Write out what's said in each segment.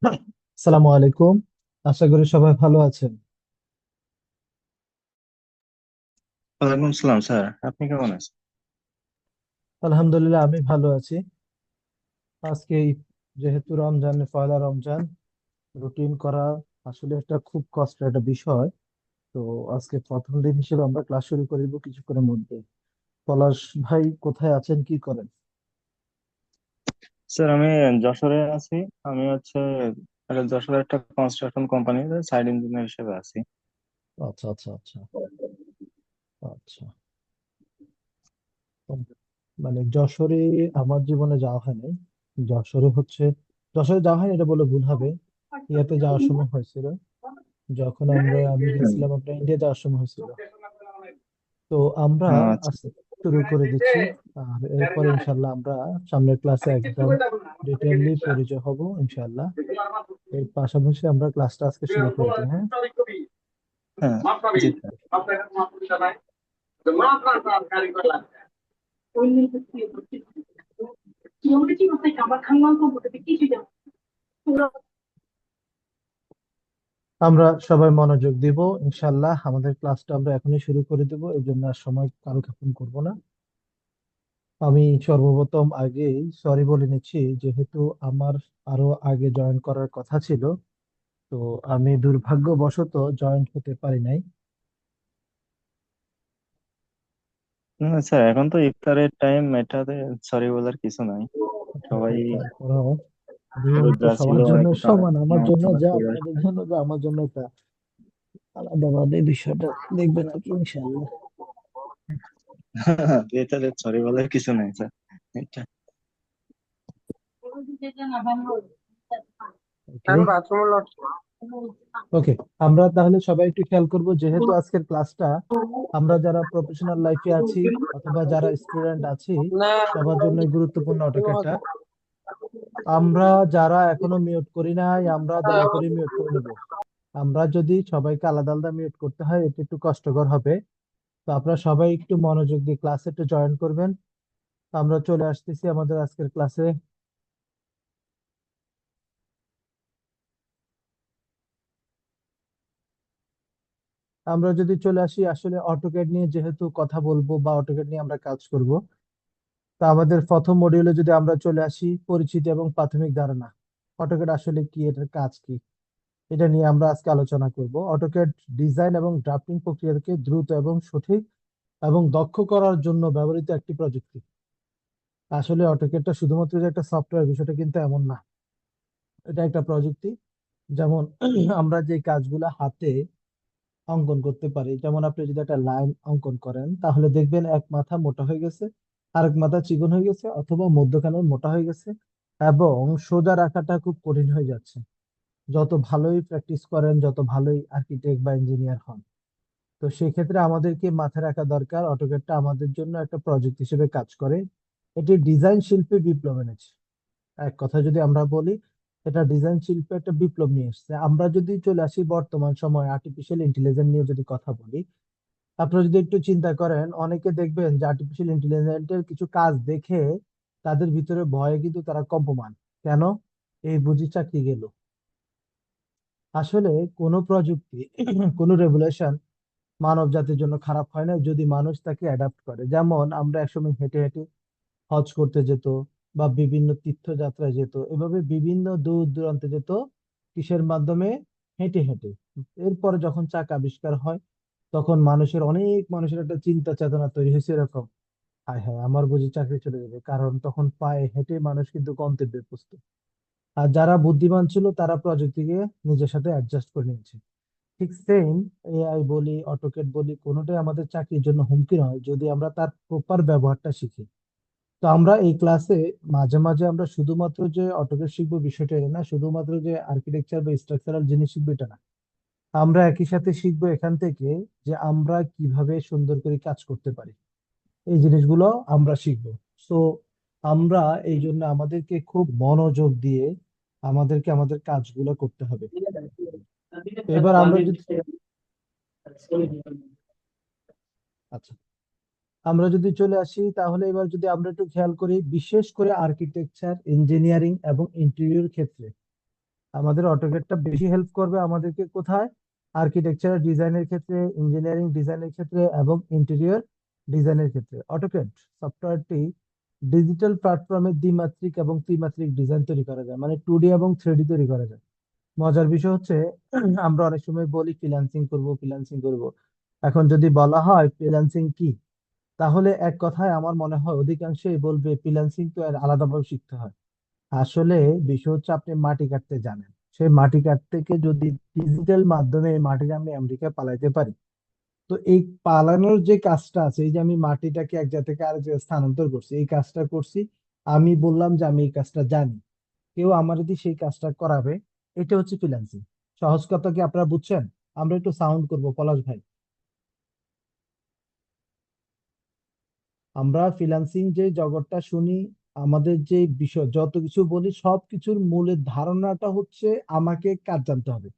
আসসালামু আলাইকুম। আশা করি সবাই ভালো আছেন। ওয়ালাইকুম সালাম স্যার, আপনি কেমন আছেন? আলহামদুলিল্লাহ, আমি ভালো আছি। আজকে যেহেতু রমজান, পয়লা রমজান, রুটিন করা আসলে একটা খুব কষ্টের একটা বিষয়। তো আজকে প্রথম দিন হিসেবে আমরা ক্লাস শুরু করিব কিছুক্ষণের মধ্যে। পলাশ ভাই কোথায় আছেন, কি করেন? স্যার আমি যশোরে আছি। আমি যশোরের একটা কনস্ট্রাকশন কোম্পানিতে সাইড ইঞ্জিনিয়ার হিসেবে আছি। আচ্ছা, আচ্ছা, আচ্ছা, আচ্ছা। উম, মানে যশোরে আমার জীবনে যাওয়া হয়নি। যশোরে হচ্ছে যশোরে যাওয়া হয়নি এটা বলে ভুল হবে। ইয়াতে যাওয়ার সময় হয়েছিল, যখন আমি হুম। গেছিলাম আপনার ইন্ডিয়া যাওয়ার সময় হয়েছিল। তো আমরা আচ্ছা। আজ শুরু করে দিচ্ছি। আর এরপরে ইনশাল্লাহ আমরা সামনের ক্লাসে একদম ডিটেইললি পরিচয় হব ইনশাল্লাহ। এর পাশাপাশি আমরা ক্লাসটা আজকে শুরু করে দিই, হ্যাঁ। হ্যাঁ। জি স্যার। আমরা সবাই মনোযোগ দিব ইনশাল্লাহ। আমাদের ক্লাসটা আমরা এখনই শুরু করে দেব, এই জন্য আর সময় কালক্ষেপণ করব না। আমি সর্বপ্রথম আগেই সরি বলে নিচ্ছি, যেহেতু আমার আরো আগে জয়েন করার কথা ছিল। তো আমি দুর্ভাগ্যবশত জয়েন হতে পারি নাই। না স্যার, এখন তো ইফতারের টাইম, এটাতে সরি বলার কিছু নাই। সবাই তারপরেও নিয়ম তো রোজা ছিল, সবার জন্য অনেকে সমান, আমার নামাজ জন্য টামাজ যা পড়ে আপনাদের আসছে। জন্য যা আমার জন্য তা আলাদাভাবে বিষয়টা দেখবেন আর কি ইনশাআল্লাহ। এটাতে সরি বলার কিছু নাই স্যার। এটা ওকে, ওকে। আমরা তাহলে সবাই একটু খেয়াল করব, যেহেতু আজকের ক্লাসটা আমরা যারা প্রফেশনাল লাইফে আছি অথবা যারা স্টুডেন্ট আছি সবার জন্য গুরুত্বপূর্ণ অটোকেটটা। আমরা যারা এখনো মিউট করি নাই, আমরা দয়া করে মিউট করে নেব। আমরা যদি সবাইকে আলাদা আলাদা মিউট করতে হয় এটা একটু কষ্টকর হবে। তো আপনারা সবাই একটু মনোযোগ দিয়ে ক্লাসে একটু জয়েন করবেন। তো আমরা চলে আসতেছি আমাদের আজকের ক্লাসে। আমরা যদি চলে আসি আসলে অটোক্যাড নিয়ে যেহেতু কথা বলবো বা অটোক্যাড নিয়ে আমরা কাজ করব, তা আমাদের প্রথম মডিউলে যদি আমরা চলে আসি পরিচিতি এবং প্রাথমিক ধারণা। অটোক্যাড আসলে কি, এটার কাজ কি, এটা নিয়ে আমরা আজকে আলোচনা করব। অটোক্যাড ডিজাইন এবং ড্রাফটিং প্রক্রিয়াকে দ্রুত এবং সঠিক এবং দক্ষ করার জন্য ব্যবহৃত একটি প্রযুক্তি। আসলে অটোক্যাডটা শুধুমাত্র যে একটা সফটওয়্যার, বিষয়টা কিন্তু এমন না। এটা একটা প্রযুক্তি। যেমন আমরা যে কাজগুলো হাতে অঙ্কন করতে পারি, যেমন আপনি যদি একটা লাইন অঙ্কন করেন তাহলে দেখবেন এক মাথা মোটা হয়ে গেছে, আরেক মাথা চিকন হয়ে গেছে, অথবা মধ্যখানে মোটা হয়ে গেছে, এবং সোজা রাখাটা খুব কঠিন হয়ে যাচ্ছে। যত ভালোই প্র্যাকটিস করেন, যত ভালোই আর্কিটেক্ট বা ইঞ্জিনিয়ার হন, তো সেই ক্ষেত্রে আমাদেরকে মাথায় রাখা দরকার অটোক্যাডটা আমাদের জন্য একটা প্রজেক্ট হিসেবে কাজ করে। এটি ডিজাইন শিল্পে বিপ্লব এনেছে। এক কথা যদি আমরা বলি, এটা ডিজাইন শিল্পে একটা বিপ্লব নিয়ে এসেছে। আমরা যদি চলে আসি বর্তমান সময় আর্টিফিশিয়াল ইন্টেলিজেন্স নিয়ে যদি কথা বলি, আপনারা যদি একটু চিন্তা করেন, অনেকে দেখবেন যে আর্টিফিশিয়াল ইন্টেলিজেন্সের কিছু কাজ দেখে তাদের ভিতরে ভয়ে কিন্তু তারা কম্পমান। কেন? এই বুঝি চাকরি গেল। আসলে কোনো প্রযুক্তি কোনো রেভুলেশন মানব জাতির জন্য খারাপ হয় না যদি মানুষ তাকে অ্যাডাপ্ট করে। যেমন আমরা একসময় হেঁটে হেঁটে হজ করতে যেত বা বিভিন্ন তীর্থযাত্রায় যেত, এভাবে বিভিন্ন দূর দূরান্তে যেত কিসের মাধ্যমে? হেঁটে হেঁটে। এরপরে যখন চাকা আবিষ্কার হয়, তখন অনেক মানুষের একটা চিন্তা চেতনা তৈরি হয়েছে এরকম, হায় হায় আমার বুঝি চাকরি চলে যাবে, কারণ তখন পায়ে হেঁটে মানুষ কিন্তু গন্তব্যে পৌঁছতো। আর যারা বুদ্ধিমান ছিল তারা প্রযুক্তিকে নিজের সাথে অ্যাডজাস্ট করে নিয়েছে। ঠিক সেম, এআই বলি অটোকেট বলি কোনোটাই আমাদের চাকরির জন্য হুমকি নয় যদি আমরা তার প্রপার ব্যবহারটা শিখি। তো আমরা এই ক্লাসে মাঝে মাঝে আমরা শুধুমাত্র যে অটোকেড শিখবো বিষয়টা এটা না, শুধুমাত্র যে আর্কিটেকচার বা স্ট্রাকচারাল জিনিস শিখবো এটা না। আমরা একই সাথে শিখবো এখান থেকে যে আমরা কিভাবে সুন্দর করে কাজ করতে পারি, এই জিনিসগুলো আমরা শিখবো। সো আমরা এই জন্য আমাদেরকে খুব মনোযোগ দিয়ে আমাদেরকে আমাদের কাজগুলো করতে হবে। তো এবার আমরা যদি, আচ্ছা, আমরা যদি চলে আসি তাহলে এবার যদি আমরা একটু খেয়াল করি, বিশেষ করে আর্কিটেকচার, ইঞ্জিনিয়ারিং এবং ইন্টেরিয়র ক্ষেত্রে আমাদের অটোক্যাডটা বেশি হেল্প করবে আমাদেরকে কোথায়? আর্কিটেকচার ডিজাইনের ক্ষেত্রে, ইঞ্জিনিয়ারিং ডিজাইনের ক্ষেত্রে এবং ইন্টেরিয়র ডিজাইনের ক্ষেত্রে। অটোক্যাড সফটওয়্যারটি ডিজিটাল প্ল্যাটফর্মে দ্বিমাত্রিক এবং ত্রিমাত্রিক ডিজাইন তৈরি করা যায়, মানে 2D এবং 3D তৈরি করা যায়। মজার বিষয় হচ্ছে আমরা অনেক সময় বলি ফ্রিল্যান্সিং করব, ফ্রিল্যান্সিং করব। এখন যদি বলা হয় ফ্রিল্যান্সিং কি, তাহলে এক কথায় আমার মনে হয় অধিকাংশই বলবে ফ্রিল্যান্সিং তো আর আলাদাভাবে শিখতে হয়। আসলে বিষয় হচ্ছে আপনি মাটি কাটতে জানেন, সেই মাটি কাটতে থেকে যদি ডিজিটাল মাধ্যমে এই মাটি আমি আমেরিকায় পালাইতে পারি, তো এই পালানোর যে কাজটা আছে, এই যে আমি মাটিটাকে এক জায়গা থেকে আরেক জায়গায় স্থানান্তর করছি, এই কাজটা করছি, আমি বললাম যে আমি এই কাজটা জানি, কেউ আমার যদি সেই কাজটা করাবে, এটা হচ্ছে ফ্রিল্যান্সিং। সহজ কথা কি আপনারা বুঝছেন? আমরা একটু সাউন্ড করব পলাশ ভাই। আমরা ফ্রিল্যান্সিং যে জগৎটা শুনি, আমাদের যে বিষয় যত কিছু বলি, সবকিছুর মূলের ধারণাটা হচ্ছে আমাকে কাজ জানতে হবে।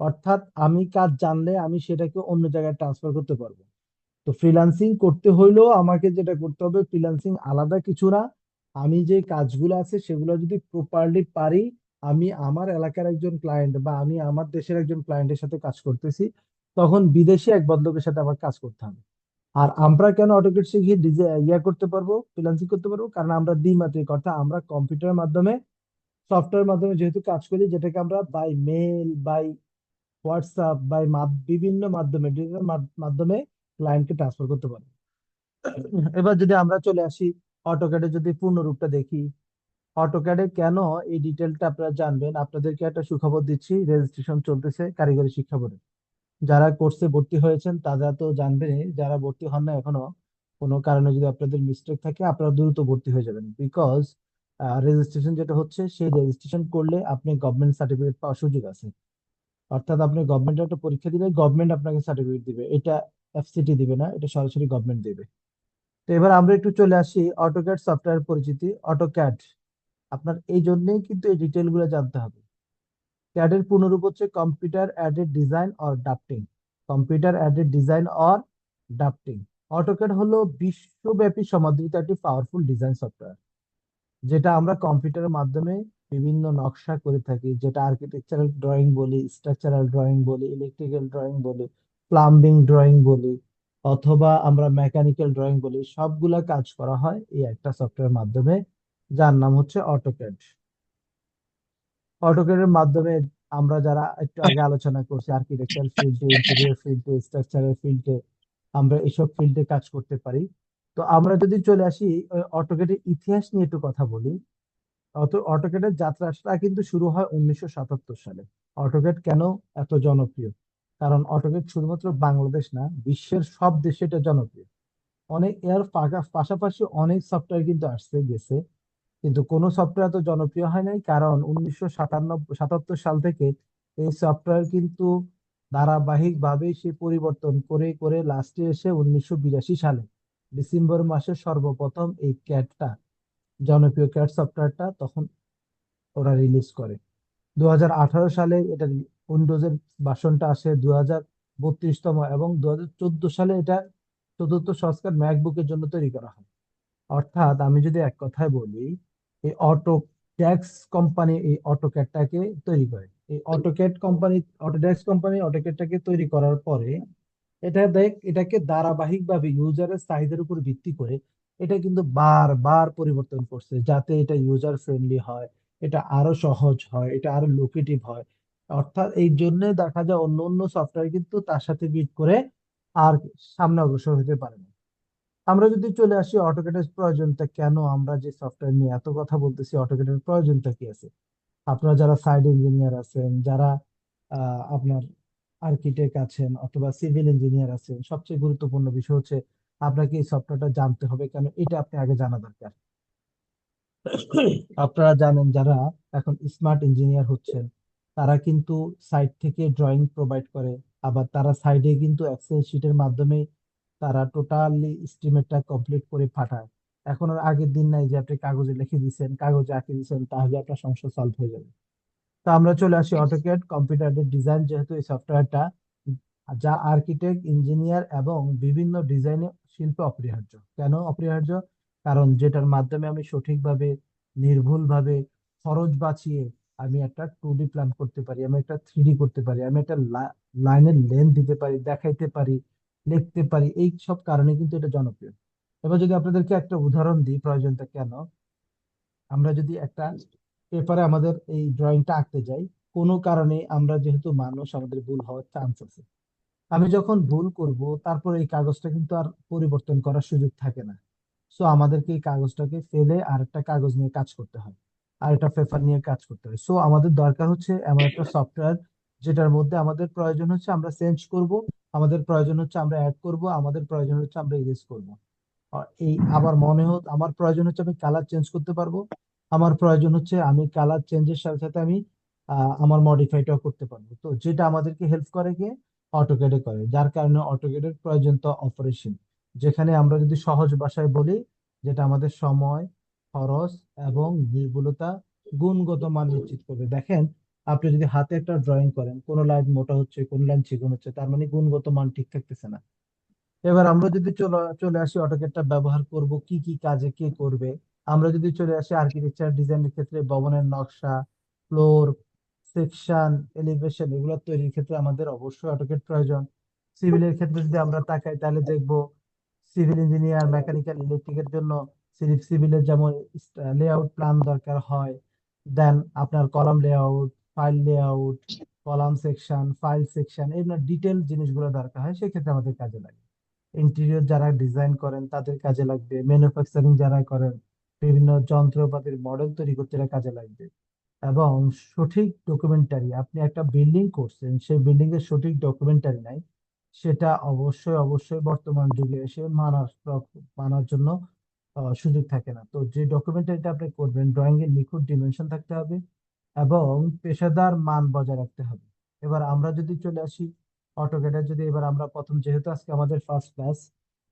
অর্থাৎ আমি কাজ জানলে আমি সেটাকে অন্য জায়গায় ট্রান্সফার করতে পারবো। তো ফ্রিল্যান্সিং করতে হইলেও আমাকে যেটা করতে হবে, ফ্রিল্যান্সিং আলাদা কিছু না। আমি যে কাজগুলো আছে সেগুলো যদি প্রপারলি পারি, আমি আমার এলাকার একজন ক্লায়েন্ট বা আমি আমার দেশের একজন ক্লায়েন্টের সাথে কাজ করতেছি, তখন বিদেশি এক বন্ধুকের সাথে আমার কাজ করতে হবে। আর আমরা কেন অটোকেট শিখে ইয়া করতে পারবো, ফ্রিল্যান্সিং করতে পারবো? কারণ আমরা দ্বিমাত্রিক, অর্থাৎ আমরা কম্পিউটারের মাধ্যমে, সফটওয়্যার মাধ্যমে যেহেতু কাজ করি, যেটাকে আমরা by mail, by WhatsApp, by বিভিন্ন মাধ্যমে, ডিজিটাল মাধ্যমে ক্লায়েন্টকে ট্রান্সফার করতে পারবো। এবার যদি আমরা চলে আসি অটোক্যাডে, যদি পূর্ণরূপটা দেখি, অটোক্যাডে কেন, এই ডিটেলটা আপনারা জানবেন। আপনাদেরকে একটা সুখবর দিচ্ছি, রেজিস্ট্রেশন চলতেছে কারিগরি শিক্ষা বোর্ডে। যারা কোর্সে ভর্তি হয়েছেন তারা তো জানবেন, যারা ভর্তি হন না এখনো, কোনো কারণে যদি আপনাদের মিস্টেক থাকে, আপনারা দ্রুত ভর্তি হয়ে যাবেন। বিকজ রেজিস্ট্রেশন যেটা হচ্ছে, সেই রেজিস্ট্রেশন করলে আপনি গভর্নমেন্ট সার্টিফিকেট পাওয়ার সুযোগ আছে। অর্থাৎ আপনি গভর্নমেন্টের একটা পরীক্ষা দিলে গভর্নমেন্ট আপনাকে সার্টিফিকেট দিবে, এটা এফসিটি দিবে না, এটা সরাসরি গভর্নমেন্ট দিবে। তো এবার আমরা একটু চলে আসি অটোক্যাড সফটওয়্যার পরিচিতি। অটোক্যাড আপনার এই জন্যই কিন্তু এই ডিটেল গুলো জানতে হবে। ক্যাড এর পূর্ণরূপ হচ্ছে computer added design or drafting. Computer added design or drafting. AutoCAD হলো বিশ্বব্যাপী সমাদৃত একটি পাওয়ারফুল ডিজাইন সফটওয়্যার, যেটা আমরা কম্পিউটারের মাধ্যমে বিভিন্ন নকশা করে থাকি, যেটা আর্কিটেকচারাল ড্রয়িং বলি, স্ট্রাকচারাল ড্রয়িং বলি, ইলেকট্রিক্যাল ড্রয়িং বলি, প্লাম্বিং ড্রয়িং বলি, অথবা আমরা মেকানিক্যাল ড্রয়িং বলি, সবগুলা কাজ করা হয় এই একটা সফটওয়্যার মাধ্যমে, যার নাম হচ্ছে অটোক্যাড। অটোক্যাডের মাধ্যমে আমরা যারা একটু আগে আলোচনা করছি, আর্কিটেকচার ফিল্ডে, ইন্টেরিয়র ফিল্ডে, স্ট্রাকচারাল ফিল্ডে, আমরা এসব ফিল্ডে কাজ করতে পারি। তো আমরা যদি চলে আসি অটোক্যাডের ইতিহাস নিয়ে একটু কথা বলি। অটোক্যাডের যাত্রাটা কিন্তু শুরু হয় 1977 সালে। অটোক্যাড কেন এত জনপ্রিয়? কারণ অটোক্যাড শুধুমাত্র বাংলাদেশ না, বিশ্বের সব দেশে এটা জনপ্রিয়। অনেক এর পাশাপাশি অনেক সফটওয়্যার কিন্তু আসছে গেছে, কিন্তু কোনো সফটওয়্যার তো জনপ্রিয় হয় নাই, কারণ 1997 সাল থেকে এই সফটওয়্যার কিন্তু ধারাবাহিক ভাবে সে পরিবর্তন করে করে লাস্টে এসে 1982 সালে ডিসেম্বর মাসে সর্বপ্রথম এই ক্যাটটা, জনপ্রিয় ক্যাট সফটওয়্যারটা তখন ওরা রিলিজ করে। 2018 সালে এটা উইন্ডোজের ভার্সনটা আসে, 2032তম, এবং 2014 সালে এটা চতুর্থ সংস্করণ ম্যাকবুকের জন্য তৈরি করা হয়। অর্থাৎ আমি যদি এক কথায় বলি, এই অটোডেস্ক কোম্পানি এই অটোক্যাডটাকে তৈরি করে। এই অটোডেস্ক কোম্পানি অটোক্যাডটাকে তৈরি করার পরে এটাকে ধারাবাহিকভাবে ইউজারের চাহিদার উপর ভিত্তি করে এটা কিন্তু বারবার পরিবর্তন করছে, যাতে এটা ইউজার ফ্রেন্ডলি হয়, এটা আরো সহজ হয়, এটা আরো লোকেটিভ হয়। অর্থাৎ এই জন্য দেখা যায় অন্য অন্য সফটওয়্যার কিন্তু তার সাথে বিট করে আর সামনে অগ্রসর হতে পারে না। আমরা যদি চলে আসি অটোক্যাডের প্রয়োজনটা কেন, আমরা যে সফটওয়্যার নিয়ে এত কথা বলতেছি, অটোক্যাডের প্রয়োজনটা কি আছে? আপনারা যারা সাইড ইঞ্জিনিয়ার আছেন, যারা আপনার আর্কিটেক্ট আছেন অথবা সিভিল ইঞ্জিনিয়ার আছেন, সবচেয়ে গুরুত্বপূর্ণ বিষয় হচ্ছে আপনাকে এই সফটওয়্যারটা জানতে হবে কেন, এটা আপনি আগে জানা দরকার। আপনারা জানেন যারা এখন স্মার্ট ইঞ্জিনিয়ার হচ্ছেন, তারা কিন্তু সাইট থেকে ড্রয়িং প্রোভাইড করে, আবার তারা সাইডে কিন্তু এক্সেল শিটের মাধ্যমে তারা টোটালি এস্টিমেটটা কমপ্লিট করে পাঠায়। এখন আর আগের দিন নাই যে আপনি কাগজে লিখে দিচ্ছেন, কাগজে আঁকে দিচ্ছেন, তাহলে আপনার সমস্যা সলভ হয়ে যাবে। তো আমরা চলে আসি অটোক্যাড কম্পিউটার ডিজাইন, যেহেতু এই সফটওয়্যারটা যা আর্কিটেক্ট, ইঞ্জিনিয়ার এবং বিভিন্ন ডিজাইন শিল্পে অপরিহার্য। কেন অপরিহার্য? কারণ যেটার মাধ্যমে আমি সঠিকভাবে, নির্ভুলভাবে, খরচ বাঁচিয়ে আমি একটা 2D প্ল্যান করতে পারি, আমি একটা 3D করতে পারি, আমি একটা লাইনের লেন্থ দিতে পারি, দেখাইতে পারি, লিখতে পারি। এই সব কারণে কিন্তু এটা জনপ্রিয়। এবার যদি আপনাদেরকে একটা উদাহরণ দিই প্রয়োজনটা কেন, আমরা যদি একটা পেপারে আমাদের এই ড্রয়িংটা আঁকতে যাই, কোনো কারণে আমরা যেহেতু মানুষ, আমাদের ভুল হওয়ার চান্স আছে। আমি যখন ভুল করব, তারপর এই কাগজটা কিন্তু আর পরিবর্তন করার সুযোগ থাকে না। সো আমাদেরকে এই কাগজটাকে ফেলে আরেকটা কাগজ নিয়ে কাজ করতে হয়, আরেকটা পেপার নিয়ে কাজ করতে হয়। সো আমাদের দরকার হচ্ছে এমন একটা সফটওয়্যার যেটার মধ্যে আমাদের প্রয়োজন হচ্ছে আমরা চেঞ্জ করব, আমাদের প্রয়োজন হচ্ছে আমরা অ্যাড করব, আমাদের প্রয়োজন হচ্ছে আমরা ইরেজ করব। এই আবার আমার প্রয়োজন হচ্ছে আমি কালার চেঞ্জ করতে পারবো, আমার প্রয়োজন হচ্ছে আমি কালার চেঞ্জের সাথে সাথে আমি আমার মডিফাইটাও করতে পারবো। তো যেটা আমাদেরকে হেল্প করে কে, অটোক্যাডে করে। যার কারণে অটোক্যাডের প্রয়োজন তো অপারেশন, যেখানে আমরা যদি সহজ ভাষায় বলি, যেটা আমাদের সময়, খরচ এবং নির্ভুলতা, গুণগত মান নিশ্চিত করবে। দেখেন, আপনি যদি হাতে একটা ড্রয়িং করেন, কোন লাইন মোটা হচ্ছে, কোন লাইন চিকন হচ্ছে, তার মানে গুণগত মান ঠিক থাকতেছে না। এবার আমরা যদি চলে চলে আসি অটোক্যাডটা ব্যবহার করব কি কি কাজে কে করবে। আমরা যদি চলে আসি আর্কিটেকচার ডিজাইনের ক্ষেত্রে, ভবনের নকশা, ফ্লোর, সেকশন, এলিভেশন এগুলো তৈরির ক্ষেত্রে আমাদের অবশ্যই অটোক্যাড প্রয়োজন। সিভিলের ক্ষেত্রে যদি আমরা তাকাই, তাহলে দেখবো সিভিল ইঞ্জিনিয়ার, মেকানিক্যাল, ইলেকট্রিকের জন্য সিভিলের যেমন লেআউট প্ল্যান দরকার হয়, দেন আপনার column layout, file layout, column section, file section, এগুলো ডিটেল জিনিসগুলো দরকার হয়, সেক্ষেত্রে আমাদের কাজে লাগে। ইন্টেরিয়র যারা ডিজাইন করেন তাদের কাজে লাগবে, ম্যানুফ্যাকচারিং যারা করেন, বিভিন্ন যন্ত্রপাতির মডেল তৈরি করতে এরা কাজে লাগবে। এবং সঠিক ডকুমেন্টারি, আপনি একটা বিল্ডিং করছেন, সেই বিল্ডিং এর সঠিক ডকুমেন্টারি নাই, সেটা অবশ্যই অবশ্যই বর্তমান যুগে এসে মানার জন্য সুযোগ থাকে না। তো যে ডকুমেন্টারিটা আপনি করবেন, ড্রয়িং এর নিখুঁত ডিমেনশন থাকতে হবে এবং পেশাদার মান বজায় রাখতে হবে। এবার আমরা যদি চলে আসি অটোক্যাডে, যদি এবার আমরা প্রথম, যেহেতু আজকে আমাদের ফার্স্ট ক্লাস,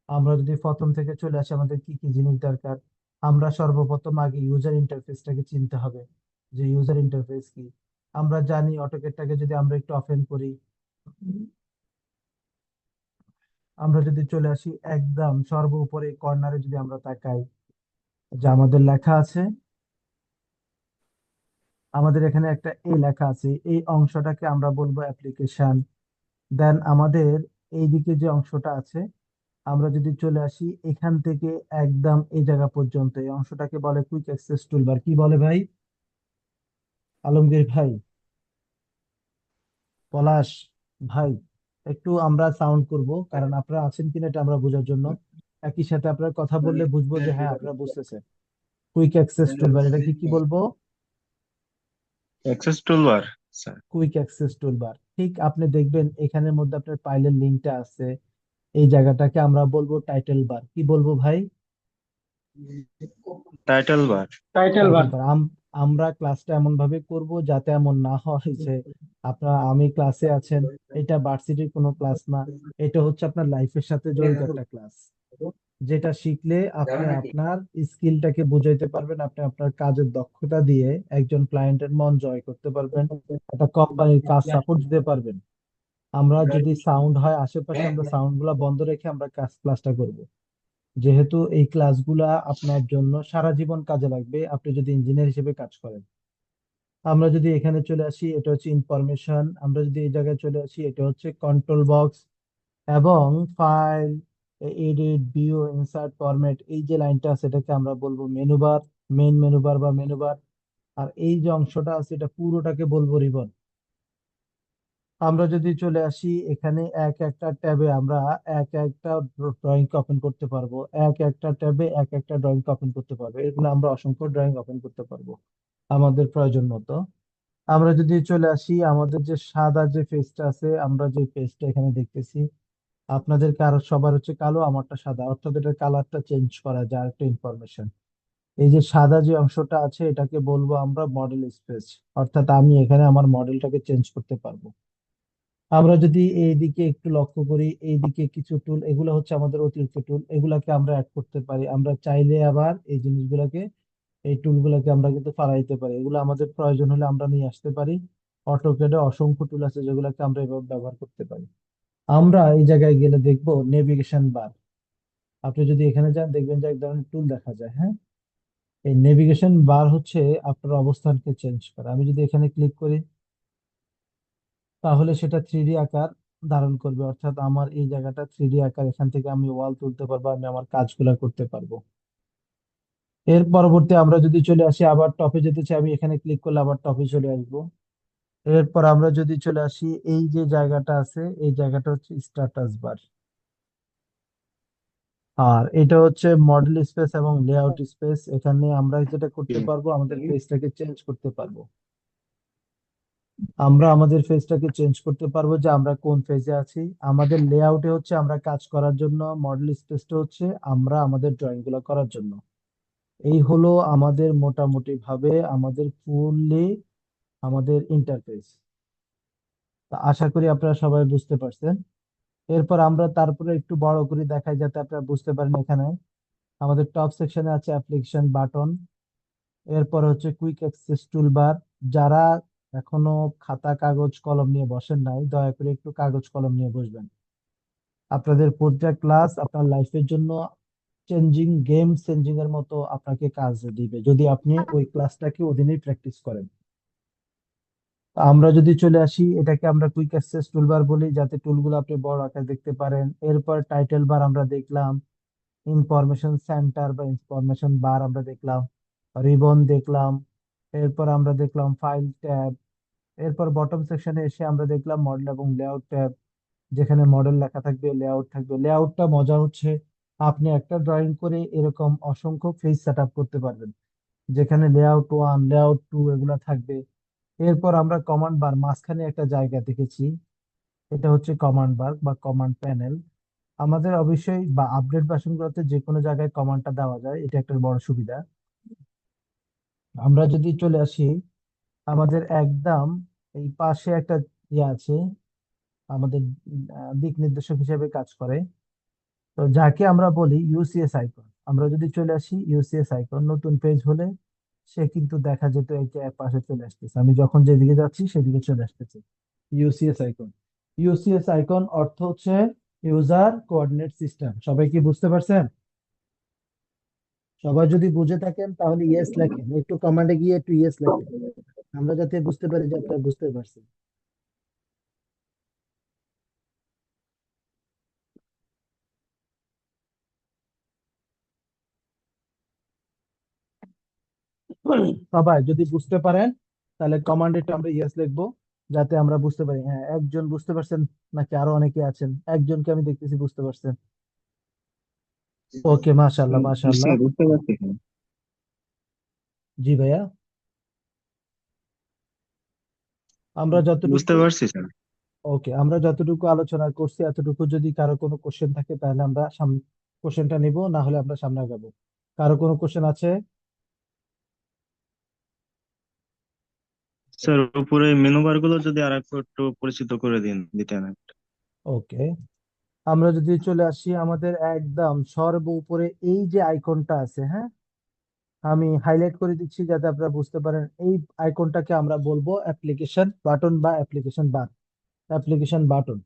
আমরা যদি প্রথম থেকে চলে আসি আমাদের কি কি জিনিস দরকার। আমরা সর্বপ্রথম আগে ইউজার ইন্টারফেসটাকে চিনতে হবে, যে ইউজার ইন্টারফেস কি। আমরা জানি অটোক্যাডটাকে যদি আমরা একটু ওপেন করি, আমরা যদি চলে আসি একদম সর্ব উপরে কর্নারে যদি আমরা তাকাই, যে আমাদের লেখা আছে, আমাদের এখানে একটা এ লেখা আছে, এই অংশটাকে আমরা বলবো অ্যাপ্লিকেশন। দেন আমাদের এইদিকে যে অংশটা আছে, আমরা যদি চলে আসি এখান থেকে একদম এই জায়গা পর্যন্ত, এই অংশটাকে বলে কুইক অ্যাক্সেস টুলবার। কি বলে ভাই, আলমগীর ভাই, পলাশ ভাই? একটু আমরা সাউন্ড করব, কারণ আপনারা আছেন কিনা এটা আমরা বোঝার জন্য। একই সাথে আপনারা কথা বললে বুঝবো যে হ্যাঁ আপনারা বুঝতেছেন। কুইক অ্যাক্সেস টুলবার, এটা কি কি বলবো? Access toolbar, sir. Quick access toolbar, ঠিক আপনি দেখবেন এখানের মধ্যে আপনার ফাইলের লিঙ্কটা আছে, এই জায়গাটাকে আমরা বলবো টাইটেল বার। কি বলবো ভাই? Title bar. Title title bar. Bar. আমরা ক্লাসটা এমন ভাবে করব যাতে এমন না হয় যে আমি ক্লাসে আছেন, এটা ভার্সিটির কোনো ক্লাস না, এটা হচ্ছে আপনার লাইফের সাথে জড়িত একটা ক্লাস, যেটা শিখলে আপনি আপনার স্কিলটাকে বুঝাইতে পারবেন, আপনি আপনার কাজের দক্ষতা দিয়ে একজন ক্লায়েন্টের মন জয় করতে পারবেন, একটা কোম্পানির কাজ সাপোর্ট দিতে পারবেন। আমরা যদি সাউন্ড হয় আশেপাশে, আমরা সাউন্ড গুলা বন্ধ রেখে আমরা ক্লাসটা করব, যেহেতু এই ক্লাসগুলা আপনার জন্য সারা জীবন কাজে লাগবে আপনি যদি ইঞ্জিনিয়ার হিসেবে কাজ করেন। আমরা যদি এখানে চলে আসি, এটা হচ্ছে ইনফরমেশন। আমরা যদি এই জায়গায় চলে আসি, এটা হচ্ছে কন্ট্রোল বক্স এবং file, edit, view, insert, format, এই যে লাইনটা আছে এটাকে আমরা বলবো menu bar, main menu bar বা মেনু বার। আর এই যে অংশটা আছে এটা পুরোটাকে বলবো রিবন। আমরা যদি চলে আসি এখানে, এক একটা ট্যাবে আমরা এক একটা ড্রয়িং ওপেন করতে পারবো, এক একটা ট্যাবে এক একটা ড্রয়িং ওপেন করতে পারবো, এগুলো আমরা অসংখ্য ড্রয়িং ওপেন করতে পারবো আমাদের প্রয়োজন মতো। আমরা যদি চলে আসি আমাদের যে সাদা যে পেজটা আছে, আমরা যে পেজটা এখানে দেখতেছি, আপনাদের কারো সবার হচ্ছে কালো, আমারটা সাদা, অর্থাৎ এটার কালারটা চেঞ্জ করা যায়, একটা ইনফরমেশন। এই যে সাদা যে অংশটা আছে এটাকে বলবো আমরা মডেল স্পেস, অর্থাৎ আমি এখানে আমার মডেলটাকে চেঞ্জ করতে পারবো। আমরা যদি এইদিকে একটু লক্ষ্য করি, এইদিকে কিছু টুল, এগুলো হচ্ছে আমাদের অতিরিক্ত টুল, এগুলাকে আমরা অ্যাড করতে পারি। আমরা চাইলে আবার এই জিনিসগুলোকে, এই টুলগুলোকে আমরা কিন্তু ফালাই দিতে পারি, এগুলো আমাদের প্রয়োজন হলে আমরা নিয়ে আসতে পারি। অটোক্যাডে অসংখ্য টুল আছে যেগুলোকে আমরা এভাবে ব্যবহার করতে পারি। আমরা এই জায়গায় গেলে দেখবো নেভিগেশন বার। আপনি যদি এখানে যান দেখবেন যে এক ধরনের টুল দেখা যায়, হ্যাঁ। এই নেভিগেশন বার হচ্ছে আপনার অবস্থানকে চেঞ্জ করা। আমি যদি এখানে ক্লিক করি তাহলে সেটা 3D আকার ধারণ করবে, অর্থাৎ আমার এই জায়গাটা 3D আকার, এখান থেকে আমি ওয়াল তুলতে পারবো, আমি আমার কাজগুলো করতে পারবো। এর পরবর্তী আমরা যদি চলে আসি, আবার টপে যেতে চাই, আমি এখানে ক্লিক করলে আবার টপে চলে আসবো। এরপর আমরা যদি চলে আসি, এই যে জায়গাটা আছে এই জায়গাটা হচ্ছে স্ট্যাটাস বার, আর এটা হচ্ছে মডেল স্পেস এবং লেআউট স্পেস। এখানে আমরা যেটা করতে পারবো, আমাদের পেজটাকে চেঞ্জ করতে পারবো। আমরা আমাদের ফেজটাকে চেঞ্জ করতে পারবো যে আমরা কোন ফেজে আছি। আমাদের লেআউটে হচ্ছে আমরা কাজ করার জন্য, মডেল স্পেসটা হচ্ছে আমরা আমাদের ড্রয়িং গুলো করার জন্য। এই হলো আমাদের মোটামুটি ভাবে আমাদের ফুললি আমাদের ইন্টারফেস। আশা করি আপনারা সবাই বুঝতে পারছেন। এরপর আমরা তারপরে একটু বড় করে দেখাই যাতে আপনারা বুঝতে পারেন। এখানে আমাদের টপ সেকশনে আছে অ্যাপ্লিকেশন বাটন, এরপর হচ্ছে কুইক অ্যাক্সেস টুলবার। যারা এখনো খাতা কাগজ কলম নিয়ে বসেন নাই, দয়া করে একটু কাগজ কলম নিয়ে বসবেন। আপনাদের প্রতিটা ক্লাস আপনার লাইফের জন্য চেঞ্জিং, গেম চেঞ্জিং এর মতো আপনাকে কাজ দিবে যদি আপনি ওই ক্লাসটাকে ওদিনই প্র্যাকটিস করেন। তো আমরা যদি চলে আসি, এটাকে আমরা কুইক অ্যাক্সেস টুলবার বলি যাতে টুলগুলো আপনি বড় আকারে দেখতে পারেন। এরপর টাইটেল বার আমরা দেখলাম, ইনফরমেশন সেন্টার বা ইনফরমেশন বার আমরা দেখলাম, রিবন দেখলাম, এরপর আমরা দেখলাম ফাইল ট্যাব। এরপর বটম সেকশনে এসে আমরা দেখলাম মডেল এবং লেআউট ট্যাব, যেখানে মডেল লেখা থাকবে, লেআউট থাকবে। লেআউটটা মজা হচ্ছে আপনি একটা ড্রয়িং করে এরকম অসংখ্য পেজ সেট আপ করতে পারবেন, যেখানে লেআউট ওয়ান, লেআউট টু এগুলা থাকবে। এরপর আমরা কমান্ড বার মাঝখানে একটা জায়গা দেখেছি, এটা হচ্ছে কমান্ড বার বা কমান্ড প্যানেল। আমাদের অবশ্যই বা আপডেট ভার্সনগুলোতে যে কোনো জায়গায় কমান্ডটা দেওয়া যায়, এটা একটা বড় সুবিধা। আমরা যদি চলে আসি, আমাদের একদম এই পাশে একটা ইয়ে আছে, আমাদের দিক নির্দেশক হিসেবে কাজ করে, তো যাকে আমরা বলি ইউসিএস আইকন। আমরা যদি চলে আসি ইউসিএস আইকন, নতুন পেজ হলে সে কিন্তু দেখা যেত এই যে এক পাশে চলে আসতেছে, আমি যখন যেদিকে যাচ্ছি সেদিকে চলে আসতেছে ইউসিএস আইকন। ইউসিএস আইকন অর্থ হচ্ছে ইউজার কোঅর্ডিনেট সিস্টেম। সবাই কি বুঝতে পারছেন? সবাই যদি বুঝে থাকেন তাহলে ইয়েস লেখেন, একটু কমান্ডে গিয়ে একটু ইয়েস লেখেন, আমরা যাতে বুঝতে পারি যে আপনারা বুঝতে পারছেন। সবাই যদি বুঝতে পারেন তাহলে কমান্ডে একটু আমরা ইয়েস লিখবো, যাতে আমরা বুঝতে পারি। হ্যাঁ, একজন বুঝতে পারছেন নাকি আরো অনেকে আছেন? একজনকে আমি দেখতেছি বুঝতে পারছেন। ওকে, মাশাআল্লাহ মাশাআল্লাহ। স্যার বুঝতে পারছি স্যার। জি ভাইয়া, আমরা বুঝতে যতটুকু পারছি স্যার। ওকে, আমরা যতটুকু আলোচনা করছি এতটুকু, যদি কারো কোনো কোশ্চেন থাকে তাহলে আমরা কোশ্চেনটা নিব, না হলে আমরা সামনে যাবো। কারো কোনো কোশ্চেন আছে? স্যার উপরে মেনু বার গুলো যদি আর একটু পরিচিত করে দিতেন। ওকে, আমরা যদি চলে আসি আমাদের একদম সর্ব উপরে এই যে আইকনটা আছে, হ্যাঁ, আমি হাইলাইট করে দিচ্ছি যাতে আপনারা বুঝতে পারেন। এই আইকনটাকে আমরা বলবো অ্যাপ্লিকেশন বাটন বা অ্যাপ্লিকেশন বার, অ্যাপ্লিকেশন বাটন।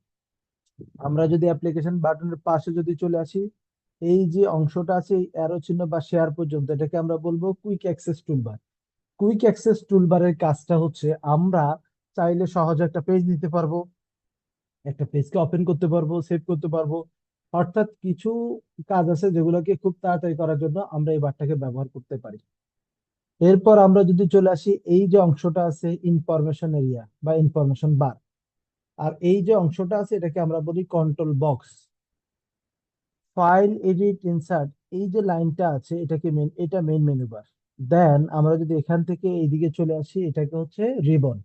আমরা যদি অ্যাপ্লিকেশন বাটনের পাশে যদি চলে আসি, এই যে অংশটা আছে এই অ্যারো চিহ্ন বা শেয়ার পর্যন্ত, এটাকে আমরা বলবো quick access toolbar. Quick access টুলবারের কাজটা হচ্ছে আমরা চাইলে সহজে একটা পেজ নিতে পারবো, একটা পেজকে ওপেন করতে পারবো, সেভ করতে পারবো। অর্থাৎ কিছু কাজ আছে যেগুলোকে খুব তাড়াতাড়ি করার জন্য আমরা এই বারটাকে ব্যবহার করতে পারি। এরপর আমরা যদি চলে আসি, এই যে অংশটা আছে ইনফরমেশন এরিয়া বা ইনফরমেশন বার, আর এই যে অংশটা আছে এটাকে আমরা বলি control box. File, edit, insert, এই যে লাইনটা আছে এটাকে মেন, এটা মেইন মেনু বার। দেন আমরা যদি এখান থেকে এইদিকে চলে আসি, এটাকে হচ্ছে রিবন।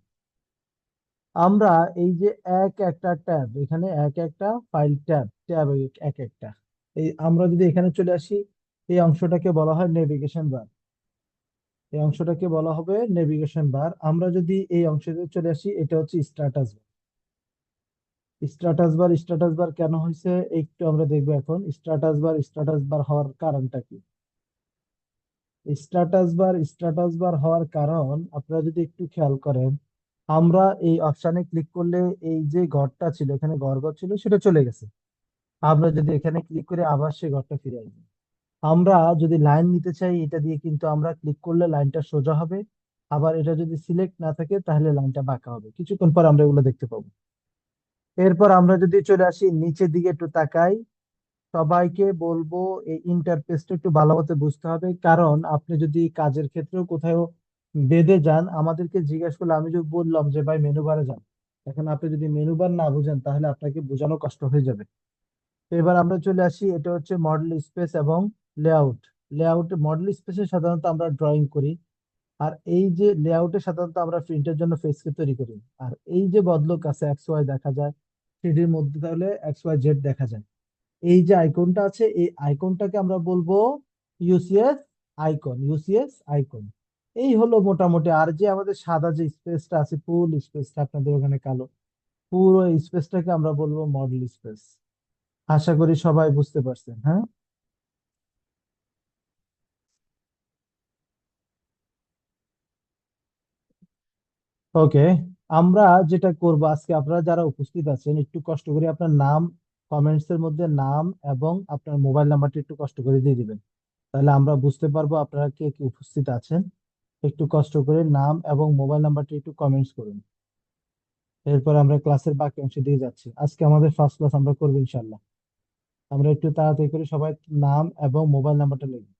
আমরা এই যে এক একটা ট্যাব, এখানে এক একটা ফাইল ট্যাব ট্যাব এক একটা, এই আমরা যদি এখানে চলে আসি, এই অংশটাকে বলা হয় নেভিগেশন বার। এই অংশটাকে বলা হবে নেভিগেশন বার। আমরা যদি এই অংশে চলে আসি, এটা হচ্ছে স্ট্যাটাস বার। স্ট্যাটাস বার কেন হয়েছে একটু আমরা দেখবো এখন। স্ট্যাটাস বার হওয়ার কারণটা কি? স্ট্যাটাস বার হওয়ার কারণ আপনারা যদি একটু খেয়াল করেন, আমরা এই অপশানে ক্লিক করলে এই যে ঘরটা ছিল, এখানে ঘর ঘর ছিল সেটা চলে গেছে। আমরা যদি এখানে ক্লিক করে আবার সেই ঘরটা ফিরে আসবো, আমরা যদি লাইন নিতে চাই এটা দিয়ে কিন্তু আমরা ক্লিক করলে লাইনটা সোজা হবে, আবার এটা যদি সিলেক্ট না থাকে তাহলে লাইনটা বাঁকা হবে। কিছুক্ষণ পর আমরা এগুলো দেখতে পাবো। এরপর আমরা যদি চলে আসি নিচের দিকে একটু তাকাই, সবাইকে বলবো এই ইন্টারফেসটা একটু ভালো মতো বুঝতে হবে, কারণ আপনি যদি কাজের ক্ষেত্রেও কোথাও বেঁধে যান আমাদেরকে জিজ্ঞেস করলে আমি যদি বললাম যে ভাই মেনু বারে যান, এখন আপনি যদি মেনু বার না বুঝেন তাহলে আপনাকে বোঝানো কষ্ট হয়ে যাবে। তো এবার আমরা চলে আসি, এটা হচ্ছে মডেল স্পেস এবং লেআউট। লেআউট মডেল স্পেসে সাধারণত আমরা ড্রয়িং করি, আর এই যে লেআউটে সাধারণত আমরা প্রিন্টের জন্য ফেসকে তৈরি করি। আর এই যে বদলক আছে এক্স ওয়াই দেখা যায়, থ্রিডির মধ্যে তাহলে এক্স ওয়াই জেড দেখা যায়। এই যে আইকনটা আছে এই আইকনটাকে আমরা বলবো ইউসিএস আইকন, ইউসিএস আইকন। এই হলো মোটামুটি। আর যে আমাদের সাদা যে স্পেসটা আছে, ফুল স্পেসটা আপনাদের ওখানে কালো, পুরো স্পেসটাকে আমরা বলবো মডেল স্পেস। আশা করি সবাই বুঝতে পারছেন, হ্যাঁ? ওকে, আমরা যেটা করব আজকে, আপনারা যারা উপস্থিত আছেন একটু কষ্ট করে আপনার নাম কমেন্টস এর মধ্যে নাম এবং আপনার মোবাইল নাম্বারটা একটু কষ্ট করে দিয়ে দিবেন, তাহলে আমরা বুঝতে পারবো আপনারা কে কে উপস্থিত আছেন। একটু কষ্ট করে নাম এবং মোবাইল নাম্বারটা একটু কমেন্টস করুন। এরপর আমরা ক্লাসের বাকি অংশে দিয়ে যাচ্ছি। আজকে আমাদের ফার্স্ট ক্লাস আমরা করবো ইনশাল্লাহ। আমরা একটু তাড়াতাড়ি করে সবাই নাম এবং মোবাইল নাম্বারটা লিখব।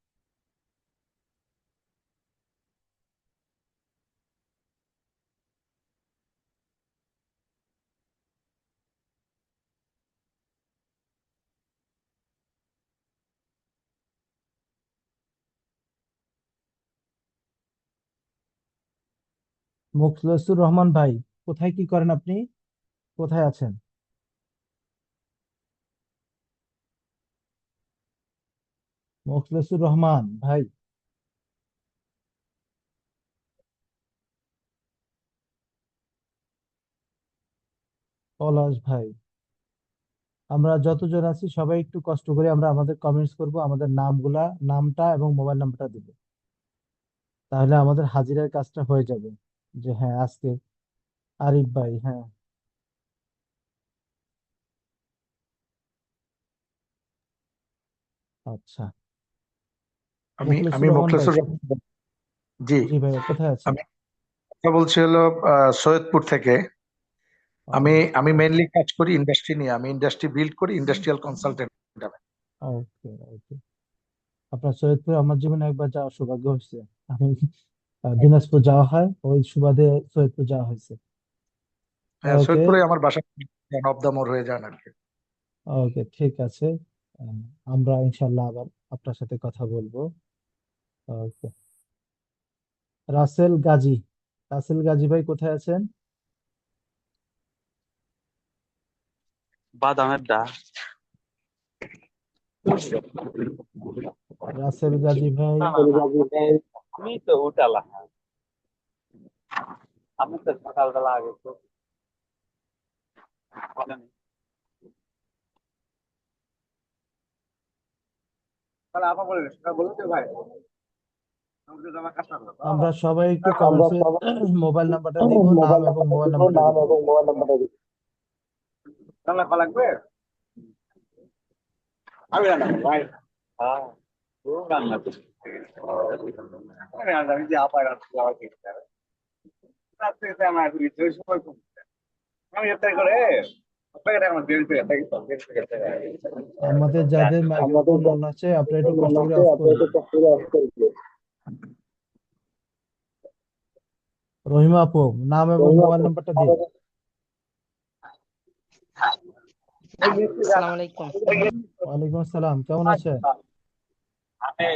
মুখলেসুর রহমান ভাই, কোথায় কি করেন আপনি? কোথায় আছেন? মুখলেসুর রহমান ভাই। পলাশ ভাই। আমরা যতজন আছি সবাই একটু কষ্ট করে আমরা আমাদের কমেন্টস করব, আমাদের নামগুলা, নামটা এবং মোবাইল নাম্বারটা দিব, তাহলে আমাদের হাজিরার কাজটা হয়ে যাবে। যে হ্যাঁ আজকে আরিফ ভাই, হ্যাঁ। আচ্ছা, আমি মুখলেসুর আমি রহমান ভাই। মোখলেসুর রহমান। জি। জি ভাইয়া, কোথায় আছেন? আমি কথা বলছি হলো সৈয়দপুর থেকে। আমি আমি মেইনলি কাজ করি ইন্ডাস্ট্রি নিয়ে। আমি ইন্ডাস্ট্রি বিল্ড করি, ইন্ডাস্ট্রিয়াল কনসালটেন্ট। ওকে ওকে। আপনার সৈয়দপুর আমার জীবনে একবার যাওয়ার সৌভাগ্য হয়েছে। আমি দিনাজপুর যাওয়া হয়, ওই সুবাদে সৈয়দপুর যাওয়া হয়েছে। হ্যাঁ, ওকে সৈয়দপুরে আমার বাসা। অফ দা মোর হয়ে যান আর কি। ওকে, ঠিক আছে। আহ, আমরা ইনশাল্লাহ আবার আপনার সাথে কথা বলবো। ওকে। রাসেল গাজী, রাসেল গাজী ভাই কোথায় আছেন? বাদামের ডা রাসেল গাজী ভাই। না, আমি তো উঠালা। আমি তো সকালবেলা আগে তো বলেন। তাহলে আপা বলেন সেটা বলুন তো ভাই, আমাকে তো আমার কাজ করতে আমরা সবাই একটু আমরা কমেন্টসে সবাই মোবাইল নাম্বারটা দিব, নাম মোবাইল এবং নাম্বারটা মোবাইল দিব, নাম্বারটা নাম দিব। এবং মোবাইল নাম্বারটা দিব। রান্না করা লাগবে। আমি রান্না করবো ভাই। হ্যাঁ, ও রান্না করছি। আমি যে আপা রাত্রে আমার খেতে হবে। রাত্রে এসে আমার এখন ইচ্ছে ওই সময় খুব আমি এত করে আপনাকে আমার দেরি থেকে থাকি তো দেরি থেকে আমাদের যাদের আমাদের মাইক্রোফোন অন আছে আপনারা একটু মনে কষ্ট করে আছে অফ করে আপনাদের দিন। কাছ থেকে অফ করে দিন। রহিমা আপু, নাম এবং মোবাইল নাম্বারটা দিন। আসসালামু আলাইকুম। ওয়ালাইকুম আসসালাম, কেমন আছেন? আমি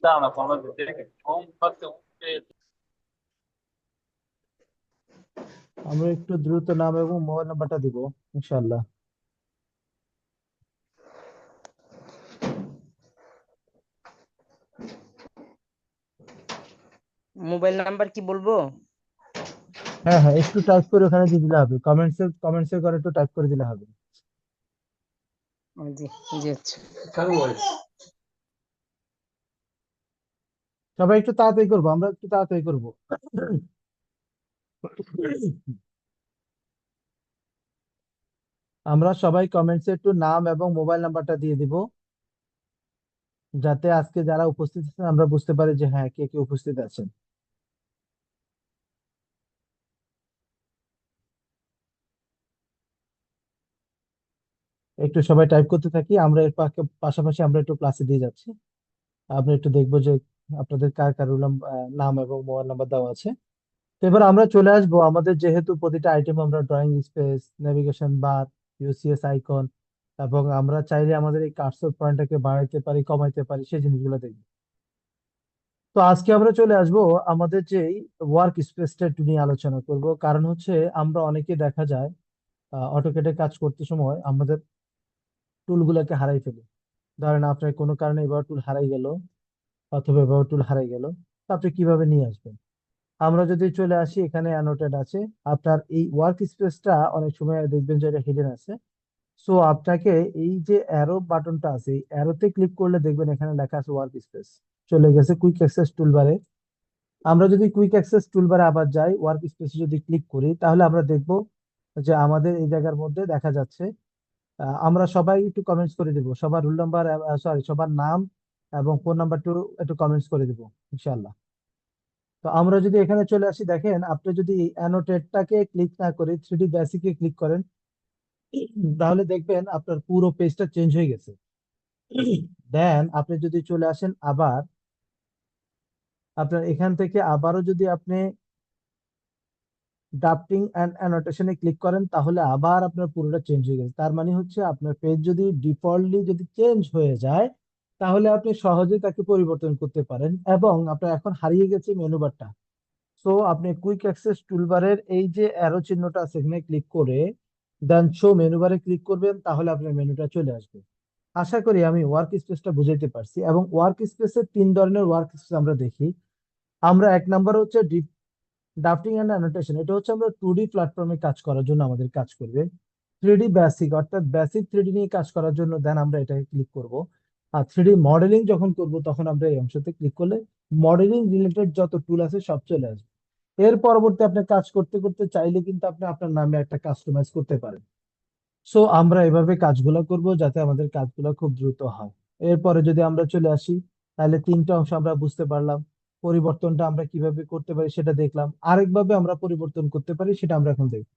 দাও না ফোন দিতে কম করতে উঠে আমরা একটু দ্রুত নাম এবং মোবাইল নাম্বারটা দিব ইনশাল্লাহ। মোবাইল নাম্বার কি বলবো? হ্যাঁ হ্যাঁ, একটু টাইপ করে ওখানে দিয়ে দিলে হবে, কমেন্টসে করে একটু টাইপ করে দিলে হবে। জি জি, আচ্ছা। সবাই একটু তাড়াতাড়ি করবো, আমরা একটু তাড়াতাড়ি করবো। আমরা সবাই কমেন্টসে একটু নাম এবং মোবাইল নাম্বারটা দিয়ে দিব। যাতে আজকে যারা উপস্থিত আছেন আমরা বুঝতে পারি যে হ্যাঁ কে কে উপস্থিত আছেন। একটু সবাই টাইপ করতে থাকি, আমরা এর পাশাপাশি আমরা একটু ক্লাসে দিয়ে যাচ্ছি। আমরা একটু দেখবো যে আপনাদের কার কার নাম এবং মোবাইল নাম্বার দেওয়া আছে। তো এবার আমরা চলে আসবো, আমাদের যেহেতু প্রতিটা আইটেম আমরা drawing space, navigation bar, UCS icon এবং আমরা চাইলে আমাদের এই কার্সর পয়েন্টটাকে বাড়াইতে পারি কমাইতে পারি সেই জিনিসগুলো দেখবো। তো আজকে আমরা চলে আসবো আমাদের যে ওয়ার্ক স্পেসটা একটু নিয়ে আলোচনা করব, কারণ হচ্ছে আমরা অনেকে দেখা যায় অটোকেটে কাজ করতে সময় আমাদের টুলগুলোকে হারাই ফেলি। ধরেন আপনার কোনো কারণে এবার টুল হারাই গেল অথবা এবার টুল হারাই গেল, তো আপনি কিভাবে নিয়ে আসবেন? আমরা যদি চলে আসি, এখানে অ্যানোটেড আছে। আপনার এই ওয়ার্ক স্পেসটা অনেক সময় দেখবেন যে এটা হিডেন আছে। সো আপনাকে এই যে অ্যারো বাটনটা আছে, এই অ্যারোতে ক্লিক করলে দেখবেন এখানে লেখা আছে ওয়ার্ক স্পেস, চলে গেছে কুইক অ্যাক্সেস টুলবারে। আমরা যদি কুইক অ্যাক্সেস টুলবারে আবার যাই, ওয়ার্ক স্পেসে যদি ক্লিক করি, তাহলে আমরা দেখব যে আমাদের এই জায়গার মধ্যে দেখা যাচ্ছে। আমরা সবাই একটু কমেন্টস করে দিব, সবার রোল নাম্বার, সরি সবার নাম এবং ফোন নাম্বারটা একটু কমেন্টস করে দিব ইনশাআল্লাহ। তো আমরা যদি এখানে চলে আসি, দেখেন আপনি যদি অ্যানোটেটটাকে ক্লিক না করে 3D বেসিকে ক্লিক করেন, তাহলে দেখবেন আপনার পুরো পেজটা চেঞ্জ হয়ে গেছে। দেন আপনি যদি চলে আসেন আবার, আপনার এখান থেকে আবারও যদি আপনি ড্রাফটিং অ্যান্ড অ্যানোটেশনে ক্লিক করেন, তাহলে আবার আপনার পুরোটা চেঞ্জ হয়ে গেছে। তার মানে হচ্ছে আপনার পেজ যদি ডিফল্টলি যদি চেঞ্জ হয়ে যায়, তাহলে আপনি সহজে তাকে পরিবর্তন করতে পারেন এবং আপনার এখন হারিয়ে গেছে মেনু বারটা। সো আপনি কুইক অ্যাক্সেস টুলবারের এই যে অ্যারো চিহ্নটা আছে এখানে ক্লিক করে দেন শো মেনু বারে ক্লিক করবেন, তাহলে আপনার মেনুটা চলে আসবে। আশা করি আমি ওয়ার্ক স্পেসটা বুঝাইতে পারছি। এবং ওয়ার্ক স্পেসের 3 ধরনের ওয়ার্ক স্পেস আমরা দেখি। আমরা এক নাম্বার হচ্ছে ড্রাফটিং এন্ড অ্যানোটেশন, এটা হচ্ছে আমরা 2D প্ল্যাটফর্মে কাজ করার জন্য আমাদের কাজ করবে। 3D বেসিক অর্থাৎ বেসিক 3D নিয়ে কাজ করার জন্য দেন আমরা এটাকে ক্লিক করব। আর 3D মডেলিং যখন করব তখন আমরা এই অংশতে ক্লিক করলে মডেলিং রিলেটেড যত টুল আছে সব চলে আসবে। এর পরবর্তী আপনি কাজ করতে করতে চাইলে কিন্তু আপনি আপনার নামে একটা কাস্টমাইজ করতে পারেন। সো আমরা এভাবে কাজগুলো করব যাতে আমাদের কাজগুলো খুব দ্রুত হয়। এরপরে যদি আমরা চলে আসি, তাহলে 3টা অংশ আমরা বুঝতে পারলাম। পরিবর্তনটা আমরা কিভাবে করতে পারি সেটা দেখলাম, আরেকভাবে আমরা পরিবর্তন করতে পারি সেটা আমরা এখন দেখব।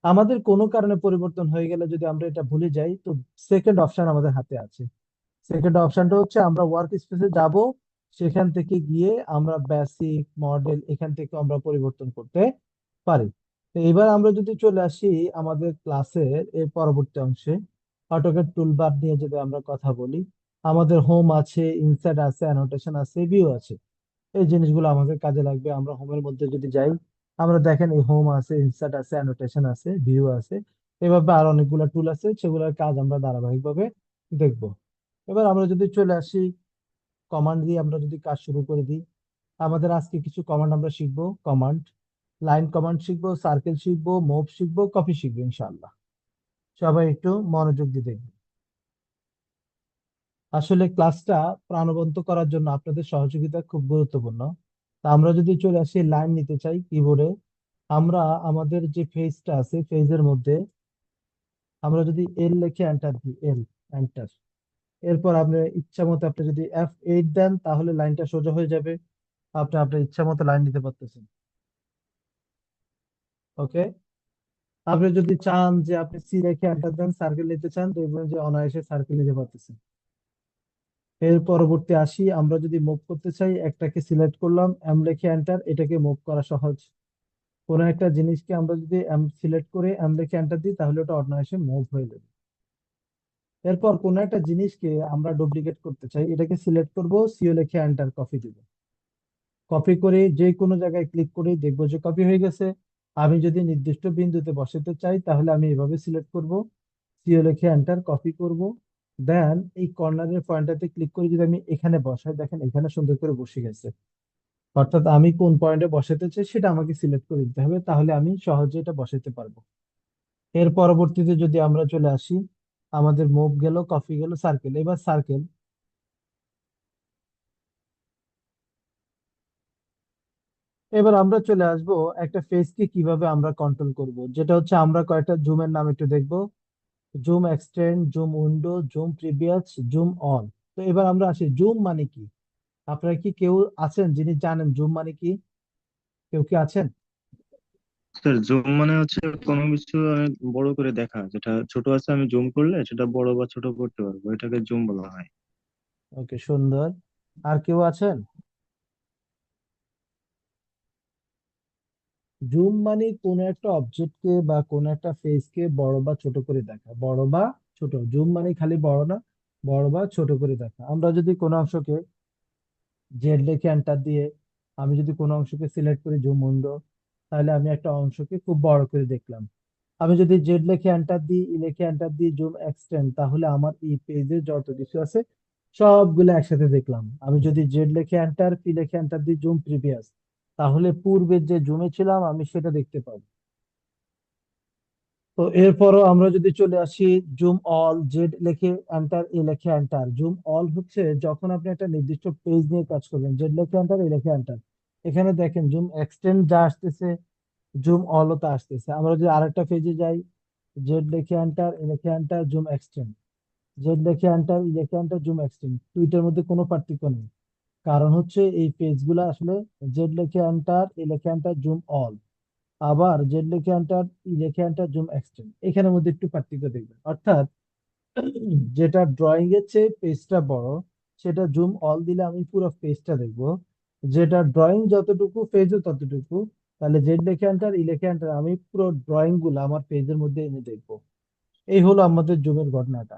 আমাদের কোনো কারণে পরিবর্তন হয়ে গেলে যদি আমরা এটা ভুলে যাই, তো সেকেন্ড অপশন আমাদের হাতে আছে। সেকেন্ড অপশনটা হচ্ছে আমরা ওয়ার্ক স্পেসে যাব, সেখান থেকে গিয়ে আমরা বেসিক মডেল এখান থেকে আমরা পরিবর্তন করতে পারি। তো এবার আমরা যদি চলে আসি আমাদের ক্লাসের এর পরবর্তী অংশে, অটোক্যাড টুলবার নিয়ে যদি আমরা কথা বলি, আমাদের হোম আছে, ইনসার্ট আছে, অ্যানোটেশন আছে, ভিউ আছে। এই জিনিসগুলো আমাদের কাজে লাগবে। আমরা হোমের মধ্যে যদি যাই, আমরা দেখেন এই হোম আছে, ইনসার্ট আছে, অ্যানোটেশন আছে, ভিউ আছে, এভাবে আর অনেকগুলো টুল আছে, সেগুলোর কাজ আমরা ধারাবাহিকভাবে দেখব। এবার আমরা যদি চলে আসি, কমান্ড দিয়ে আমরা যদি কাজ শুরু করে দিই, আমাদের আজকে কিছু কমান্ড আমরা শিখবো। কমান্ড, লাইন কমান্ড শিখবো, সার্কেল শিখবো, মুভ শিখবো, কপি শিখবো ইনশাআল্লাহ। সবাই একটু মনোযোগ দিয়ে দেখবেন। আসলে ক্লাসটা প্রাণবন্ত করার জন্য আপনাদের সহযোগিতা খুব গুরুত্বপূর্ণ। তা আমরা যদি চলে আসি লাইন নিতে চাই কিবোর্ডে, আমরা আমাদের যে ফেজটা আছে ফেজের মধ্যে আমরা যদি এল লিখে এন্টার দিই, এল এন্টার, এরপর আপনি ইচ্ছা মতো আপনি যদি F8 দেন তাহলে লাইনটা সোজা হয়ে যাবে। আপনি আপনার ইচ্ছা মতো লাইন নিতে পারতেছেন। ওকে, আপনি যদি চান যে আপনি সি রেখে এন্টার দেন, সার্কেল নিতে চান, দেখবেন যে অনায়াসে সার্কেল নিতে পারতেছেন। এর পরবর্তী আসি, আমরা যদি মুভ করতে চাই, একটাকে সিলেক্ট করলাম, এম লিখে এন্টার, এটাকে মুভ করা সহজ। কোন একটা জিনিসকে আমরা যদি এম সিলেক্ট করে এম লিখে এন্টার দিই, তাহলে ওটা অনায়াসে মুভ হয়ে যাবে। এরপর কোন একটা জিনিসকে আমরা ডুপ্লিকেট করতে চাই, এটাকে সিলেক্ট করব, সিও লিখে এন্টার, কপি দিব। কপি করে যে কোনো জায়গায় ক্লিক করে দেখবো যে কপি হয়ে গেছে। আমি যদি নির্দিষ্ট বিন্দুতে বসাতে চাই, তাহলে আমি এভাবে সিলেক্ট করব, সিও লিখে এন্টার, কপি করব। দেন এই কর্নারের পয়েন্টটাতে ক্লিক করে যদি আমি এখানে বসাই, দেখেন এখানে সুন্দর করে বসে গেছে। অর্থাৎ আমি কোন পয়েন্টে বসাতে চাই সেটা আমাকে সিলেক্ট করে দিতে হবে, তাহলে আমি সহজে এটা বসাতে পারবো। এর পরবর্তীতে যদি আমরা চলে আসি, আমাদের মুভ গেল, কপি গেল, সার্কেল, এবার সার্কেল। এবার আমরা চলে আসব একটা ফেসকে কিভাবে আমরা কন্ট্রোল করব, যেটা হচ্ছে আমরা কয়েকটা জুমের নাম একটু দেখবো। Zoom extend, zoom window, zoom previous, zoom all. তো এবার আমরা আসি জুম মানে কি। আপনারা কি কেউ আছেন যিনি জানেন জুম মানে কি? কেউ কি আছেন? স্যার, জুম মানে হচ্ছে কোনো কিছু আমি বড় করে দেখা, যেটা ছোট আছে আমি জুম করলে সেটা বড় বা ছোট করতে পারবো, এটাকে জুম বলা হয়। ওকে, সুন্দর। আর কেউ আছেন? জুম মানে কোন একটা অবজেক্টকে বা কোন একটা ফেসকে বড় বা ছোট করে দেখা, বড় বা ছোট। জুম মানে খালি বড় না, বড় বা ছোট করে দেখা। আমরা যদি কোনো অংশকে জেড লিখে এন্টার দিয়ে আমি যদি কোনো অংশকে সিলেক্ট করি জুম উইন্ডো, তাহলে আমি একটা অংশকে খুব বড় করে দেখলাম। আমি যদি জেড লিখে এন্টার দিই, ই লিখে এন্টার দিই, জুম এক্সটেন্ড, তাহলে আমার এই পেজে যত কিছু আছে সবগুলো একসাথে দেখলাম। আমি যদি জেড লিখে এন্টার, পি লিখে এন্টার দিই, জুম প্রিভিয়াস, তাহলে পূর্বের যে জুমে ছিলাম আমি সেটা দেখতে পাবো। তো এরপরও আমরা যদি চলে আসি জুম অল, জেড লিখে এন্টার, এ লিখে এন্টার। জুম অল হচ্ছে যখন আপনি একটা নির্দিষ্ট পেজ নিয়ে কাজ করবেন, জেড লিখে এন্টার, এ লিখে এন্টার। এখানে দেখেন জুম এক্সটেন্ড যা আসতেছে, জুম অলও তা আসতেছে। আমরা যদি আরেকটা পেজে যাই, জেড লিখে এন্টার, এ লিখে এন্টার, জুম এক্সটেন্ড, জেড লিখে এন্টার, ই লিখে এন্টার, জুম এক্সটেন্ড। দুইটার মধ্যে কোনো পার্থক্য নেই। কারণ হচ্ছে এই পেজগুলো আসলে জেড লিখে এন্টার, এ লিখে এন্টার, জুম অল, আবার জেড লিখে এন্টার, ই লিখে এন্টার, জুম এক্সটেন্ড। এখানের মধ্যে একটু পার্থক্য দেখবেন। অর্থাৎ যেটা ড্রয়িং এর চেয়ে পেজটা বড়, সেটা জুম অল দিলে আমি পুরো পেজটা দেখবো। যেটা ড্রয়িং যতটুকু পেজও ততটুকু, তাহলে জেড লিখে এন্টার, ই লিখে এন্টার, আমি পুরো ড্রয়িং গুলো আমার পেজের মধ্যে এনে দেখবো। এই হলো আমাদের জুমের ঘটনাটা।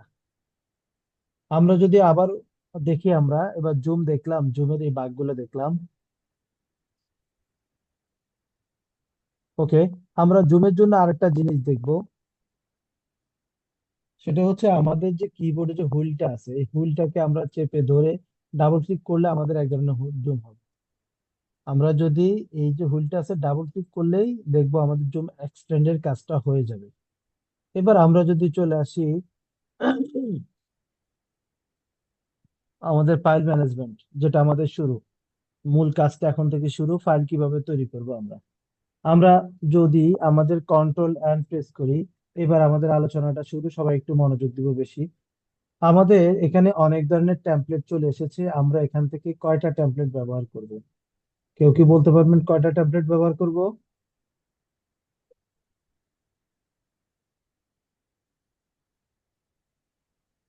আমরা যদি আবার দেখি, আমরা এবার জুম দেখলাম, জুমের এই বাগগুলো দেখলাম। ওকে, আমরা জুমের জন্য আরেকটা জিনিস দেখবো। সেটা হচ্ছে আমাদের যে কিবোর্ডে যে হুইলটা আছে, এই হুইলটাকে আমরা চেপে ধরে ডাবল ক্লিক করলে আমাদের এক ধরনের জুম হবে। আমরা যদি এই যে হুইলটা আছে ডাবল ক্লিক করলেই দেখবো আমাদের জুম এক্সটেন্ডের কাজটা হয়ে যাবে। এবার আমরা যদি চলে আসি আমাদের ফাইল ম্যানেজমেন্ট, যেটা আমাদের শুরু, মূল কাজটা এখন থেকে শুরু, ফাইল কিভাবে তৈরি করব আমরা। আমরা যদি আমাদের কন্ট্রোল এন্ড প্রেস করি, এবার আমাদের আলোচনাটা শুরু। সবাই একটু মনোযোগ দিব বেশি। আমাদের এখানে অনেক ধরনের টেমপ্লেট চলে এসেছে। আমরা এখান থেকে কয়টা টেমপ্লেট ব্যবহার করব? কেউ কি বলতে পারবেন কয়টা টেমপ্লেট ব্যবহার করব?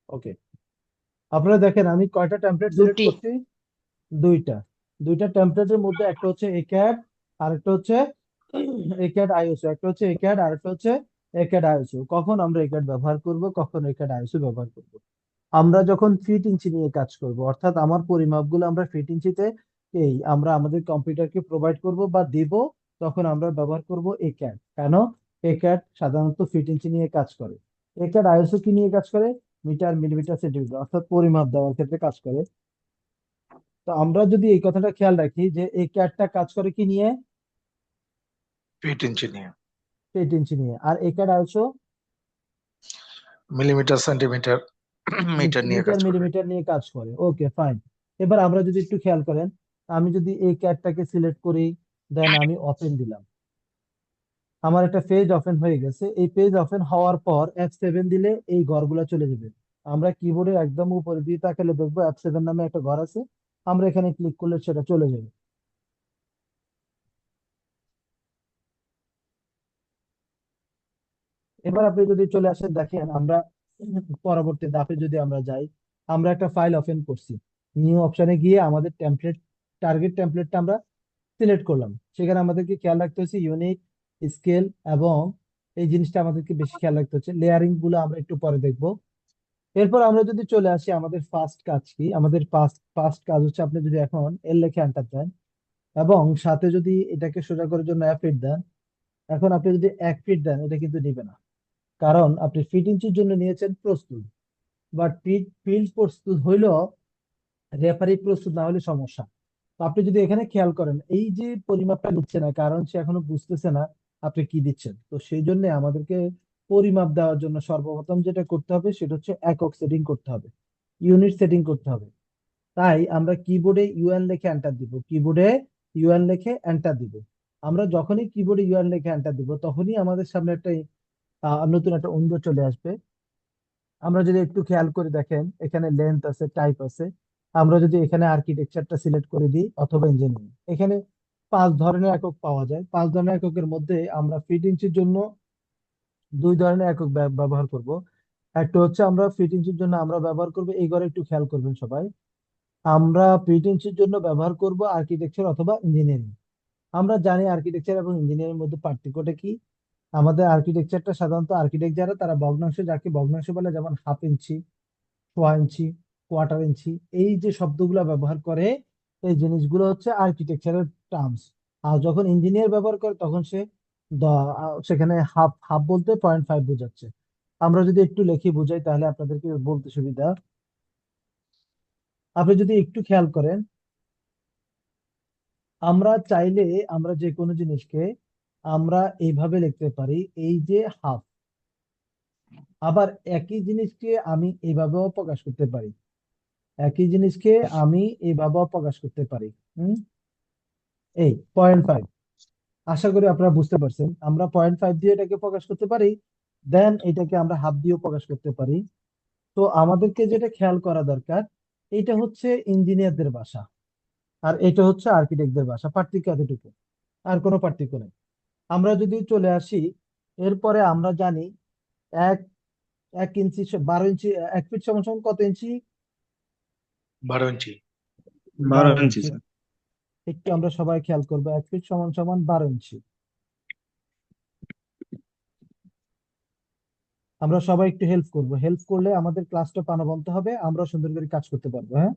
ওকে, আপনারা দেখেন আমি কয়টা টেমপ্লেট সিলেক্ট দুটি। করছি। দুইটা। দুইটা টেমপ্লেটের মধ্যে একটা হচ্ছে এক্যাড, আর একটা হচ্ছে এক্যাড আইওসিও। একটা হচ্ছে এক্যাড আর একটা হচ্ছে এক্যাড আইওসিও। কখন আমরা এক্যাড ব্যবহার করব, কখন এক্যাড আইওসিও ব্যবহার করব? আমরা যখন ফিট ইঞ্চি নিয়ে কাজ করব, অর্থাৎ আমার পরিমাপগুলো আমরা ফিট ইঞ্চিতে আমরা আমাদের কম্পিউটারকে প্রোভাইড করব বা দিব, তখন আমরা ব্যবহার করব এক্যাড। কেন? এক্যাড সাধারণত ফিট ইঞ্চি নিয়ে কাজ করে। এক্যাড আইএসও কি নিয়ে কাজ করে? মিটার, মিলিমিটার, সেন্টিমিটার, অর্থাৎ পরিমাপ দেওয়ার ক্ষেত্রে কাজ করে। তো আমরা যদি এই কথাটা খেয়াল রাখি যে এই ক্যাটটা কাজ করে কি নিয়ে? ফিট ইঞ্চি নিয়ে, ফিট ইঞ্চি নিয়ে। আর এই ক্যাট আইএসও মিলিমিটার সেন্টিমিটার মিটার নিয়ে কাজ মিটার, করবে। মিলিমিটার নিয়ে কাজ করে। Okay, fine. এবার আমরা যদি একটু খেয়াল করেন, আমি যদি এই ক্যাটটাকে সিলেক্ট করি, দেন আমি ওপেন দিলাম, আমার একটা পেজ ওপেন হয়ে গেছে। এই পেজ ওপেন হওয়ার পর F7 দিলে এই ঘরগুলো চলে যাবে। আমরা কিবোর্ডের একদম উপরে দিয়ে তাকালে দেখবো F7 নামে একটা ঘর আছে। আমরা এখানে ক্লিক করলে সেটা চলে যাবে। এবার আপনি যদি চলে আসেন, দেখেন আমরা পরবর্তী ধাপে যদি আমরা যাই, আমরা একটা ফাইল ওপেন করছি। নিউ অপশনে গিয়ে আমাদের টেমপ্লেট, টার্গেট টেমপ্লেটটা আমরা সিলেক্ট করলাম। সেখানে আমাদেরকে খেয়াল রাখতে হচ্ছে ইউনিক, স্কেল, এবং এই জিনিসটা আমাদেরকে বেশি খেয়াল রাখতে হচ্ছে। লেয়ারিং গুলো আমরা একটু পরে দেখবো। এরপর আমরা যদি চলে আসি, আমাদের ফার্স্ট কাজ কি? আমাদের ফার্স্ট ফার্স্ট কাজ হচ্ছে আপনি যদি এখন এল লেখে এন্টার দেন এবং সাথে যদি এটাকে সোজা করার জন্য 1 ফিট দেন, এখন আপনি যদি 1 ফিট দেন এটা কিন্তু নিবে না। কারণ আপনি ফিট ইঞ্চির জন্য নিয়েছেন প্রস্তুত, বাট ফিল্ড প্রস্তুত হইলেও রেফারি প্রস্তুত না হলে সমস্যা। তো আপনি যদি এখানে খেয়াল করেন, এই যে পরিমাপটা নিচ্ছে না, কারণ সে এখনো বুঝতেছে না আপনি কি দিচ্ছেন। তো সেই জন্য আমাদেরকে পরিমাপ দেওয়ার জন্য সর্বপ্রথম যেটা করতে হবে সেটা হচ্ছে একক সেটিং করতে হবে, ইউনিট সেটিং করতে হবে। তাই আমরা কিবোর্ডে ইউএন লিখে এন্টার দিব, কিবোর্ডে ইউএন লিখে এন্টার দিব। আমরা যখনই কিবোর্ডে ইউএন লিখে এন্টার দিব, তখনই আমাদের সামনে একটা নতুন একটা উইন্ডো চলে আসবে। আমরা যদি একটু খেয়াল করে দেখেন এখানে লেন্থ আছে, টাইপ আছে। আমরা যদি এখানে আর্কিটেকচারটা সিলেক্ট করে দিই অথবা ইঞ্জিনিয়ারিং, এখানে 5 ধরনের একক পাওয়া যায়। 5 ধরনের এককের মধ্যে আমরা ফিট ইঞ্চির জন্য 2 ধরনের একক ব্যবহার করব। একটা হচ্ছে আমরা ফিট ইঞ্চির জন্য আমরা ব্যবহার করব, এই ঘরে একটু খেয়াল করবেন সবাই, আমরা ফিট ইঞ্চির জন্য ব্যবহার করব আর্কিটেকচার অথবা ইঞ্জিনিয়ারিং। আমরা জানি আর্কিটেকচার এবং ইঞ্জিনিয়ারিং মধ্যে পার্থক্যটা কি। আমাদের আর্কিটেকচারটা সাধারণত আর্কিটেক্ট যারা তারা ভগ্নাংশ, যাকে ভগ্নাংশ বলে, যেমন হাফ ইঞ্চি, সোয়া ইঞ্চি, কোয়ার্টার ইঞ্চি, এই যে শব্দগুলো ব্যবহার করে, এই জিনিসগুলো হচ্ছে আর্কিটেকচারের টার্মস। আর যখন ইঞ্জিনিয়ার ব্যবহার করে তখন সে সেখানে হাফ হাফ বলতে 0.5 বোঝাচ্ছে। আমরা যদি একটু লিখে বুঝাই তাহলে আপনাদেরকে বলতে সুবিধা। আপনি যদি একটু খেয়াল করেন, আমরা চাইলে আমরা যে কোনো জিনিসকে আমরা এইভাবে লিখতে পারি, এই যে হাফ। আবার একই জিনিসকে আমি এইভাবেও প্রকাশ করতে পারি, একই জিনিসকে আমি এইভাবেও প্রকাশ করতে পারি। হুম, এই 0.5, আশা করি আপনারা বুঝতে পারছেন। আমরা 0.5 দিয়ে এটাকে প্রকাশ করতে পারি, দেন এটাকে আমরা হাফ দিয়েও প্রকাশ করতে পারি। তো আমাদেরকে যেটা খেয়াল করা দরকার, এটা হচ্ছে ইঞ্জিনিয়ারদের ভাষা আর এটা হচ্ছে আর্কিটেক্টদের ভাষা, পার্থক্য এতটুকু, আর কোনো পার্থক্য নেই। আমরা যদি চলে আসি, এরপরে আমরা জানি এক এক ইঞ্চি 12 ইঞ্চি, 1 ফিট সমান সমান কত ইঞ্চি? 12 ইঞ্চি। 12 12 ইঞ্চি ইঞ্চি। স্যার। একটু আমরা সবাই খেয়াল করবো, 1 ফিট সমান সমান 12 ইঞ্চি। আমরা সবাই একটু হেল্প করব, হেল্প করলে আমাদের ক্লাসটা প্রাণবন্ত হবে, আমরা সুন্দর করে কাজ করতে পারবো। হ্যাঁ,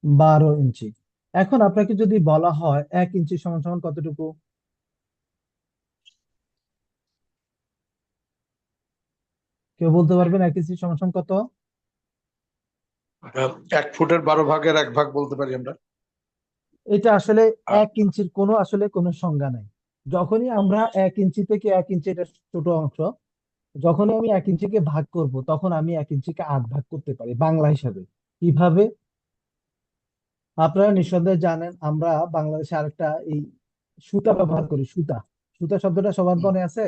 12 ইঞ্চি। এখন আপনাকে যদি বলা হয় 1 ইঞ্চি সমান সমান কতটুকু, কেউ বলতে পারবেন 1 ইঞ্চি সমান সমান কত? 1 ফুটের 12 ভাগের 1 ভাগ বলতে পারি আমরা। এটা আসলে আর 1 ইঞ্চির কোনো আসলে কোনো সংজ্ঞা নাই। যখনই আমরা 1 ইঞ্চি থেকে 1 ইঞ্চি, এটা ছোট অংশ, যখনই আমি 1 ইঞ্চিকে ভাগ করব তখন আমি 1 ইঞ্চিকে 8 ভাগ করতে পারি বাংলা হিসাবে। কিভাবে? আপনারা নিঃসন্দেহে জানেন আমরা বাংলাদেশে আরেকটা এই সুতা ব্যবহার করি, সুতা। সুতা শব্দটা সবার মনে আছে?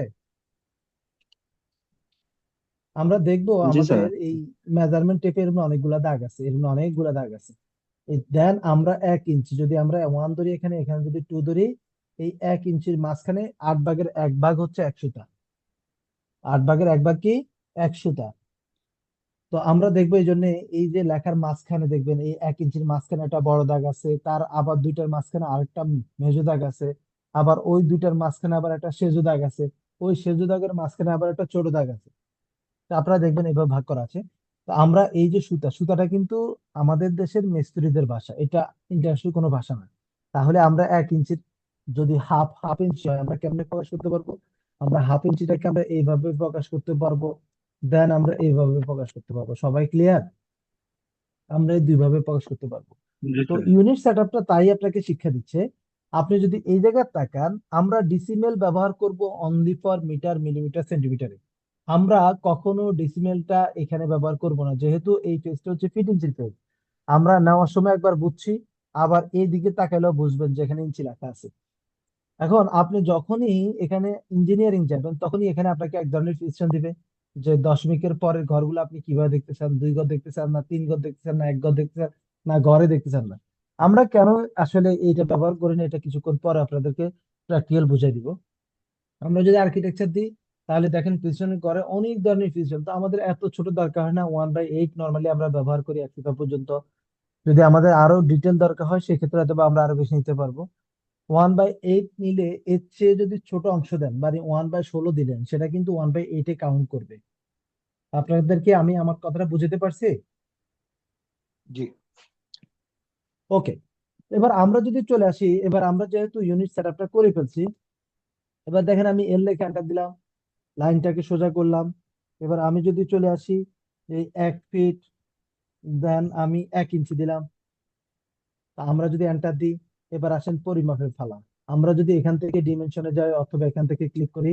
আমরা দেখবো জি স্যার। আমাদের এই মেজারমেন্ট টেপে এর মধ্যে অনেকগুলা দাগ আছে, এর মধ্যে অনেকগুলা দাগ আছে। দেন আমরা 1 ইঞ্চি যদি আমরা 1 ধরি, এখানে এখানে যদি 2 ধরি, এই 1 ইঞ্চির মাঝখানে 8 ভাগের 1 ভাগ হচ্ছে 1 সুতা। 8 ভাগের 1 ভাগ কি? 1 সুতা। তো আমরা দেখবো এই জন্য এই যে লেখার মাঝখানে দেখবেন এই 1 ইঞ্চির মাঝখানে একটা বড় দাগ আছে, তার আবার দুইটার মাঝখানে আরেকটা মেজো দাগ আছে, আবার ওই দুইটার মাঝখানে আবার একটা সেজো দাগ আছে, ওই সেজো দাগের মাঝখানে আবার একটা ছোট দাগ আছে। তো আপনারা দেখবেন এভাবে ভাগ করা আছে। তো আমরা এই যে সুতা, সুতাটা কিন্তু আমাদের দেশের মিস্ত্রিদের ভাষা, এটা ইন্টারন্যাশনাল কোনো ভাষা না। তাহলে আমরা 1 ইঞ্চির যদি হাফ হাফ ইঞ্চি হয় আমরা কেমনে প্রকাশ করতে পারবো? আমরা হাফ ইঞ্চিটাকে আমরা এইভাবে প্রকাশ করতে পারবো, দেন আমরা এইভাবে প্রকাশ করতে পারবো। সবাই ক্লিয়ার? আমরা এই দুইভাবে প্রকাশ করতে পারবো। জি তো স্যার। ইউনিট সেটআপটা তাই আপনাকে শিক্ষা দিচ্ছে। আপনি যদি এই জায়গায় তাকান, আমরা ডিসিমেল ব্যবহার করব অনলি ফর মিটার, মিলিমিটার, সেন্টিমিটারে। আমরা কখনো ডিসিমেলটা এখানে ব্যবহার করব না, যেহেতু এই পেজটা হচ্ছে ফিট ইঞ্চির পেজ। আমরা নেওয়ার সময় একবার বুঝছি, আবার এই দিকে তাকালেও বুঝবেন যে এখানে ইঞ্চি লেখা আছে। এখন আপনি যখনই এখানে ইঞ্জিনিয়ারিং যাবেন তখনই এখানে আপনাকে এক ধরনের কোয়েশ্চেন দিবে, যে দশমিকের পরের ঘরগুলো আপনি কিভাবে দেখতে চান, 2 ঘর দেখতে চান, না 3 ঘর দেখতে চান, না 1 ঘর দেখতে চান, না ঘরে দেখতে চান না। আমরা কেন আসলে এইটা ব্যবহার করি না, এটা কিছুক্ষণ পরে আপনাদেরকে প্র্যাকটিক্যাল বুঝাই দিব। আমরা যদি আর্কিটেকচার দিই তাহলে দেখেন পিছনের ঘরে অনেক ধরনের পিছন, তো আমাদের এত ছোট দরকার হয় না, 1/8 নর্মালি আমরা ব্যবহার করি 1 ফিট পর্যন্ত। যদি আমাদের আরো ডিটেল দরকার হয় সেক্ষেত্রে হয়তো বা আমরা আরো বেশি নিতে পারবো। 1/8 নিলে এর চেয়ে যদি ছোট অংশ দেন, মানে 1/16 দিলেন, সেটা কিন্তু 1/8 কাউন্ট করবে। আপনাদেরকে আমি আমার কথাটা বুঝাতে পারছি? জি। ওকে, এবার আমরা যদি চলে আসি, এবার আমরা যেহেতু ইউনিট সেটআপটা করে ফেলছি, এবার দেখেন আমি এল লেখা এন্টার দিলাম, লাইনটাকে সোজা করলাম। এবার আমি যদি চলে আসি এই 1 ফিট, দেন আমি 1 ইঞ্চি দিলাম। তা আমরা যদি এন্টার দিই, এবার আসেন পরিমাপের ফালা। আমরা যদি এখান থেকে ডিমেনশনে যাই অথবা এখান থেকে ক্লিক করি,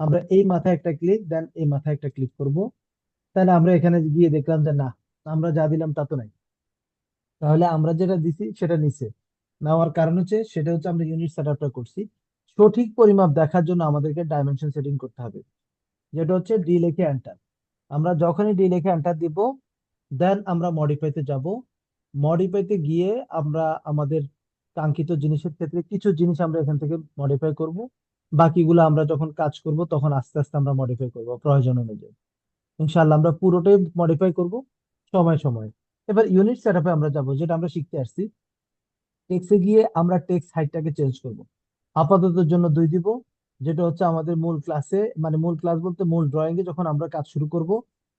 আমরা এই মাথায় একটা ক্লিক, দেন এই মাথায় একটা ক্লিক করব, তাহলে আমরা এখানে গিয়ে দেখলাম যে না, আমরা যা দিলাম তা তো নাই। তাহলে আমরা যেটা দিছি সেটা নিচে নেওয়ার কারণ হচ্ছে, সেটা হচ্ছে আমরা ইউনিট সেটআপটা করছি। সঠিক পরিমাপ দেখার জন্য আমাদেরকে ডাইমেনশন সেটিং করতে হবে। যেটা হচ্ছে ডি লিখে এন্টার। আমরা যখনই ডি লিখে এন্টার দিব, দেন আমরা মডিফাইতে যাব। মডিফাইতে গিয়ে আমরা আমাদের কাঙ্ক্ষিত জিনিসের ক্ষেত্রে কিছু জিনিস আমরা এখান থেকে মডিফাই করব, বাকিগুলো আমরা যখন কাজ করব তখন আস্তে আস্তে আমরা মডিফাই করব প্রয়োজন অনুযায়ী। ইনশাআল্লাহ আমরা পুরোটাই মডিফাই করব সময় সময়। এবার ইউনিট সেটআপে আমরা যাব, যেটা আমরা শিখতে আসছি। টেক্সটে গিয়ে আমরা টেক্সট হাইটটাকে চেঞ্জ করব, আপাততের জন্য 2 দিব, যেটা হচ্ছে আমাদের মূল ক্লাসে, মানে মূল ক্লাস বলতে মূল ড্রয়িং এ যখন আমরা কাজ শুরু করব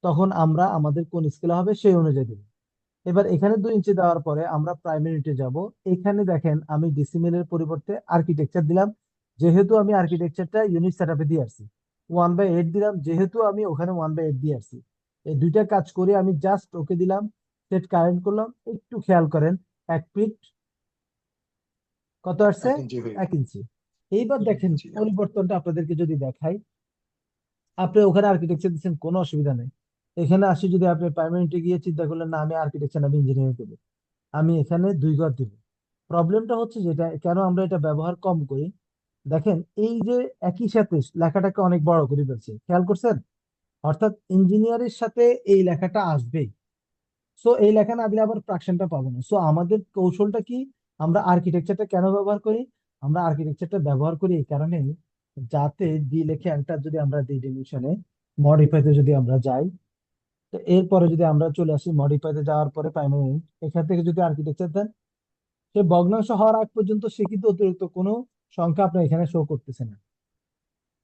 তখন আমরা আমাদের কোন স্কেলে হবে সেই অনুযায়ী দেব। এবার এখানে 2 ইঞ্চি দেওয়ার পরে আমরা প্রাইমারিতে যাব। এখানে দেখেন আমি ডিসিমেলের পরিবর্তে আর্কিটেকচার দিলাম, যেহেতু আমি আর্কিটেকচারটা ইউনিট সেটআপে দিয়ে আসছি। 1/8 দিলাম, যেহেতু আমি ওখানে 1/8 দিয়ে আসছি। এই দুইটা কাজ করে আমি জাস্ট ওকে দিলাম, সেট কারেন্ট করলাম। একটু খেয়াল করেন, 1 ফিট কত আসছে? 1 ইঞ্চি হয়ে 1 ইঞ্চি। এইবার দেখেন ইঞ্চি পরিবর্তনটা আপনাদেরকে যদি দেখাই, আপনি ওখানে আর্কিটেকচার দিচ্ছেন, কোনো অসুবিধা নেই। এখানে আসি, যদি আপনি প্রাইমারিতে গিয়ে চিন্তা করলেন না আমি আর্কিটেকচার আমি ইঞ্জিনিয়ারিং করবো, আমি এখানে 2 ঘর দিব। প্রবলেমটা হচ্ছে যেটা, কেন আমরা এটা ব্যবহার কম করি, দেখেন এই যে একই সাথে লেখাটাকে অনেক বড় করে ফেলছে, খেয়াল করছেন? অর্থাৎ ইঞ্জিনিয়ারের সাথে এই লেখাটা আসবেই। সো এই লেখা না দিলে আবার প্রাকশনটা পাবো না। সো আমাদের কৌশলটা কি, আমরা আর্কিটেকচারটা কেন ব্যবহার করি? আমরা আর্কিটেকচারটা ব্যবহার করি এই কারণে, যাতে ডি লিখে এন্টার যদি আমরা দিই ডিমিশনে, মডিফাইতে যদি আমরা যাই, তো এরপরে যদি আমরা চলে আসি মডিফাইতে যাওয়ার পরে প্রাইমারি, এখান থেকে যদি আর্কিটেকচার দেন, সে ভগ্নাংশ হওয়ার আগ পর্যন্ত সে কিন্তু অতিরিক্ত কোনো সংখ্যা আপনার এখানে শো করতেছে না।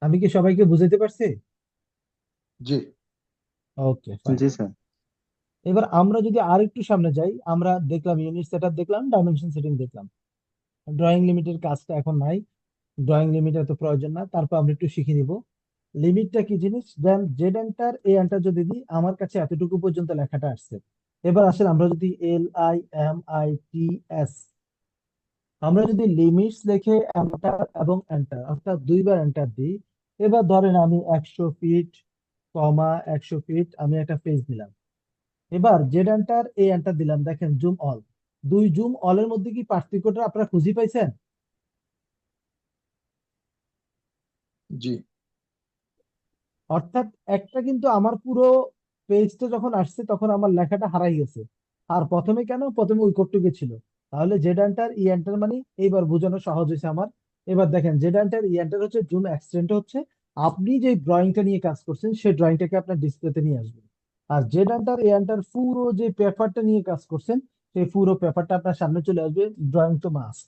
আমি কি সবাইকে বুঝাতে পারছি? জি। ওকে, ফাইন। জি স্যার। এবার আমরা যদি আর একটু সামনে যাই, আমরা দেখলাম ইউনিট সেটআপ দেখলাম, ডাইমেনশন সেটিং দেখলাম। ড্রয়িং লিমিটের কাজটা এখন নাই, ড্রয়িং লিমিট এত প্রয়োজন না, তারপর আমরা একটু শিখে নিব লিমিটটা কি জিনিস। দেন জেড এন্টার এ এন্টার যদি দিই, আমার কাছে এতটুকু পর্যন্ত লেখাটা আসছে। এবার আসেন আমরা যদি LIMITS, আমরা যদি লিমিটস লিখে এন্টার এবং এন্টার অর্থাৎ 2বার এন্টার দিই, এবার ধরেন আমি 100 ফিট, 100 ফিট আমি একটা পেজ দিলাম। এবার জেড এন্টার এ এন্টার দিলাম, দেখেন জুম অল, 2 জুম অলের মধ্যে কি পার্থক্যটা আপনারা খুঁজে পাইছেন? জি। অর্থাৎ একটা কিন্তু আমার পুরো পেজটা যখন আসছে তখন আমার লেখাটা হারাই গেছে। আর প্রথমে কেন, প্রথমে ওই কোডটুকু ছিল। তাহলে জেড এন্টার ই এন্টার মানে এইবার বোঝানো সহজ হয়েছে আমার। এবার দেখেন জেড এন্টার ই এন্টার হচ্ছে জুম এক্সটেন্ড, হচ্ছে আপনি যে ড্রয়িংটা নিয়ে কাজ করছেন সেই ড্রয়িংটাকে আপনার ডিসপ্লেতে নিয়ে আসবেন। আর জেড এন্টার এ এন্টার পুরো যে পেপারটা নিয়ে কাজ করছেন সেই পুরো পেপারটা আপনার সামনে চলে আসবে। ড্রয়িং তো মাস্ট,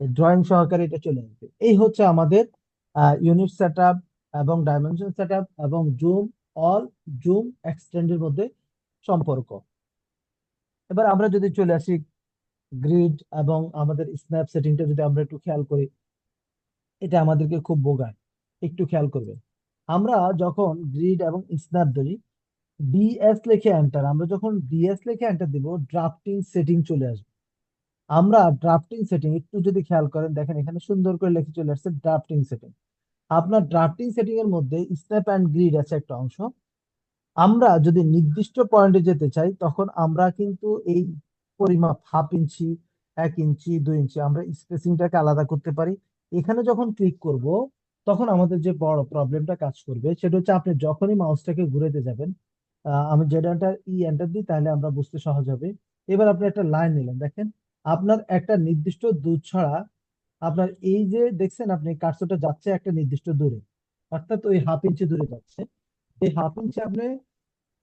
ড্রয়িং সহকারে এটা চলে আসবে। এই হচ্ছে আমাদের ইউনিট সেটআপ এবং ডাইমেনশন সেটআপ এবং জুম অল, জুম এক্সটেন্ডের মধ্যে সম্পর্ক। এবার আমরা যদি চলে আসি গ্রিড এবং আমাদের স্ন্যাপ সেটিংটা যদি আমরা একটু খেয়াল করি, এটা আমাদেরকে খুব বোঝায়। একটু খেয়াল করবেন, আমরা যখন গ্রিড এবং স্ন্যাপ ধরি, ডিএস লিখে এন্টার, আমরা যখন ডিএস লিখে এন্টার দিব ড্রাফটিং সেটিং চলে আসবে। আমরা ড্রাফটিং সেটিং একটু যদি খেয়াল করেন, দেখেন এখানে সুন্দর করে লিখে চলে আসছে ড্রাফটিং সেটিং। আপনার ড্রাফটিং সেটিং এর মধ্যে স্ন্যাপ অ্যান্ড গ্রিড আছে একটা অংশ। আমরা যদি নির্দিষ্ট পয়েন্টে যেতে চাই তখন আমরা কিন্তু এই পরিমাপ 1/2 ইঞ্চি, 1 ইঞ্চি, 2 ইঞ্চি আমরা স্পেসিংটাকে আলাদা করতে পারি। এখানে যখন ক্লিক করব তখন আমাদের যে বড় প্রবলেমটা কাজ করবে সেটা হচ্ছে, আপনি যখনই মাউসটাকে ঘুরাতে যাবেন, আমি জেড এন্টার ই এন্টার দিই তাহলে আমরা বুঝতে সহজ হবে। এবার আপনি একটা লাইন নিলেন, দেখেন আপনার একটা নির্দিষ্ট দূর ছাড়া, আপনার এই যে দেখছেন আপনি কার্সরটা যাচ্ছে একটা নির্দিষ্ট দূরে, অর্থাৎ ওই 1/2 ইঞ্চি দূরে যাচ্ছে। এই 1/2 ইঞ্চি আপনি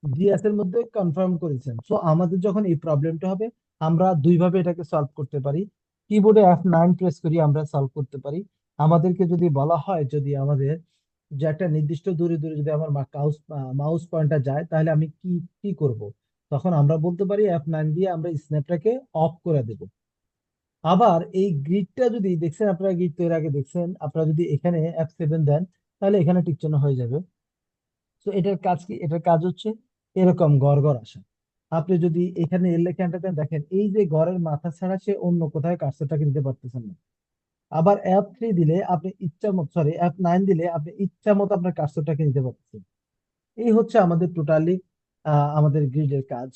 ডিএস এর মধ্যে কনফার্ম করেছেন। সো আমাদের যখন এই প্রবলেমটা হবে, আমরা 2 ভাবে এটাকে সলভ করতে পারি। কিবোর্ডে F9 প্রেস করি আমরা সলভ করতে পারি। আমাদেরকে যদি বলা হয়, যদি আমাদের যে একটা নির্দিষ্ট দূরে দূরে যদি আমার মাউস পয়েন্টার যায়, তাহলে আমি কি কি করব, তখন আমরা বলতে পারি F9 দিয়ে আমরা স্ন্যাপটাকে অফ করে দেব। আবার এই গ্রিডটা যদি দেখছেন, আপনারা গ্রিড তো এর আগে দেখছেন, আপনারা যদি এখানে F7 দেন তাহলে এখানে টিক চিহ্ন হয়ে যাবে। তো এটার কাজ কি, এটার কাজ হচ্ছে এরকম গড় গড় আসা। আপনি যদি এখানে এর লেখা দেন, দেখেন এই যে গড়ের মাথা ছাড়া সে অন্য কোথায় কার্সরটাকে দিতে পারতেছেন না। আবার F3 দিলে আপনি ইচ্ছা মতো, সরি F9 দিলে আপনি ইচ্ছা মতো আপনার কার্সরটাকে নিতে পারতেছেন। এই হচ্ছে আমাদের টোটালি আমাদের গ্রিডের কাজ,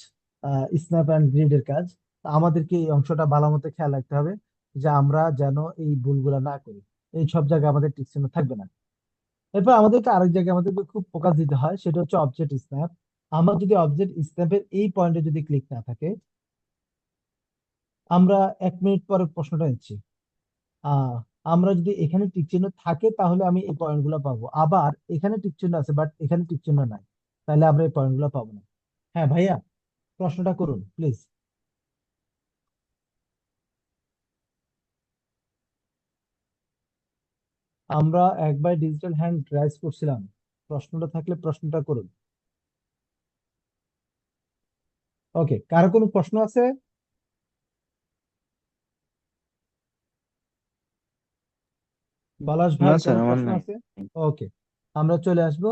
স্ন্যাপ অ্যান্ড গ্রিডের কাজ। তা আমাদেরকে এই অংশটা ভালো মতো খেয়াল রাখতে হবে যে আমরা যেন এই ভুলগুলা না করি। এই সব জায়গায় আমাদের টিক চিহ্ন থাকবে না। এরপর আমাদেরকে আরেক জায়গায় আমাদেরকে খুব ফোকাস দিতে হয়, সেটা হচ্ছে অবজেক্ট স্ন্যাপ। আমার যদি অবজেক্ট স্ন্যাপের এই পয়েন্টে যদি ক্লিক না থাকে, আমরা 1 মিনিট পরে প্রশ্নটা নিচ্ছি। আহ আমরা যদি এখানে টিক চিহ্ন থাকে তাহলে আমি এই পয়েন্ট গুলো পাবো, আবার এখানে টিক চিহ্ন আছে বাট এখানে টিক চিহ্ন নাই, তাহলে আমরা এই পয়েন্ট গুলো পাবো না। হ্যাঁ ভাইয়া, প্রশ্নটা করুন প্লিজ। আমরা একবার ডিজিটাল হ্যান্ড রাইজ করছিলাম, প্রশ্নটা থাকলে প্রশ্নটা করুন। ওকে, কারো কোনো প্রশ্ন আছে? পলাশ না ভাইয়ের স্যার, কোনো আমার প্রশ্ন নাই। আছে? ওকে, আমরা চলে আসব।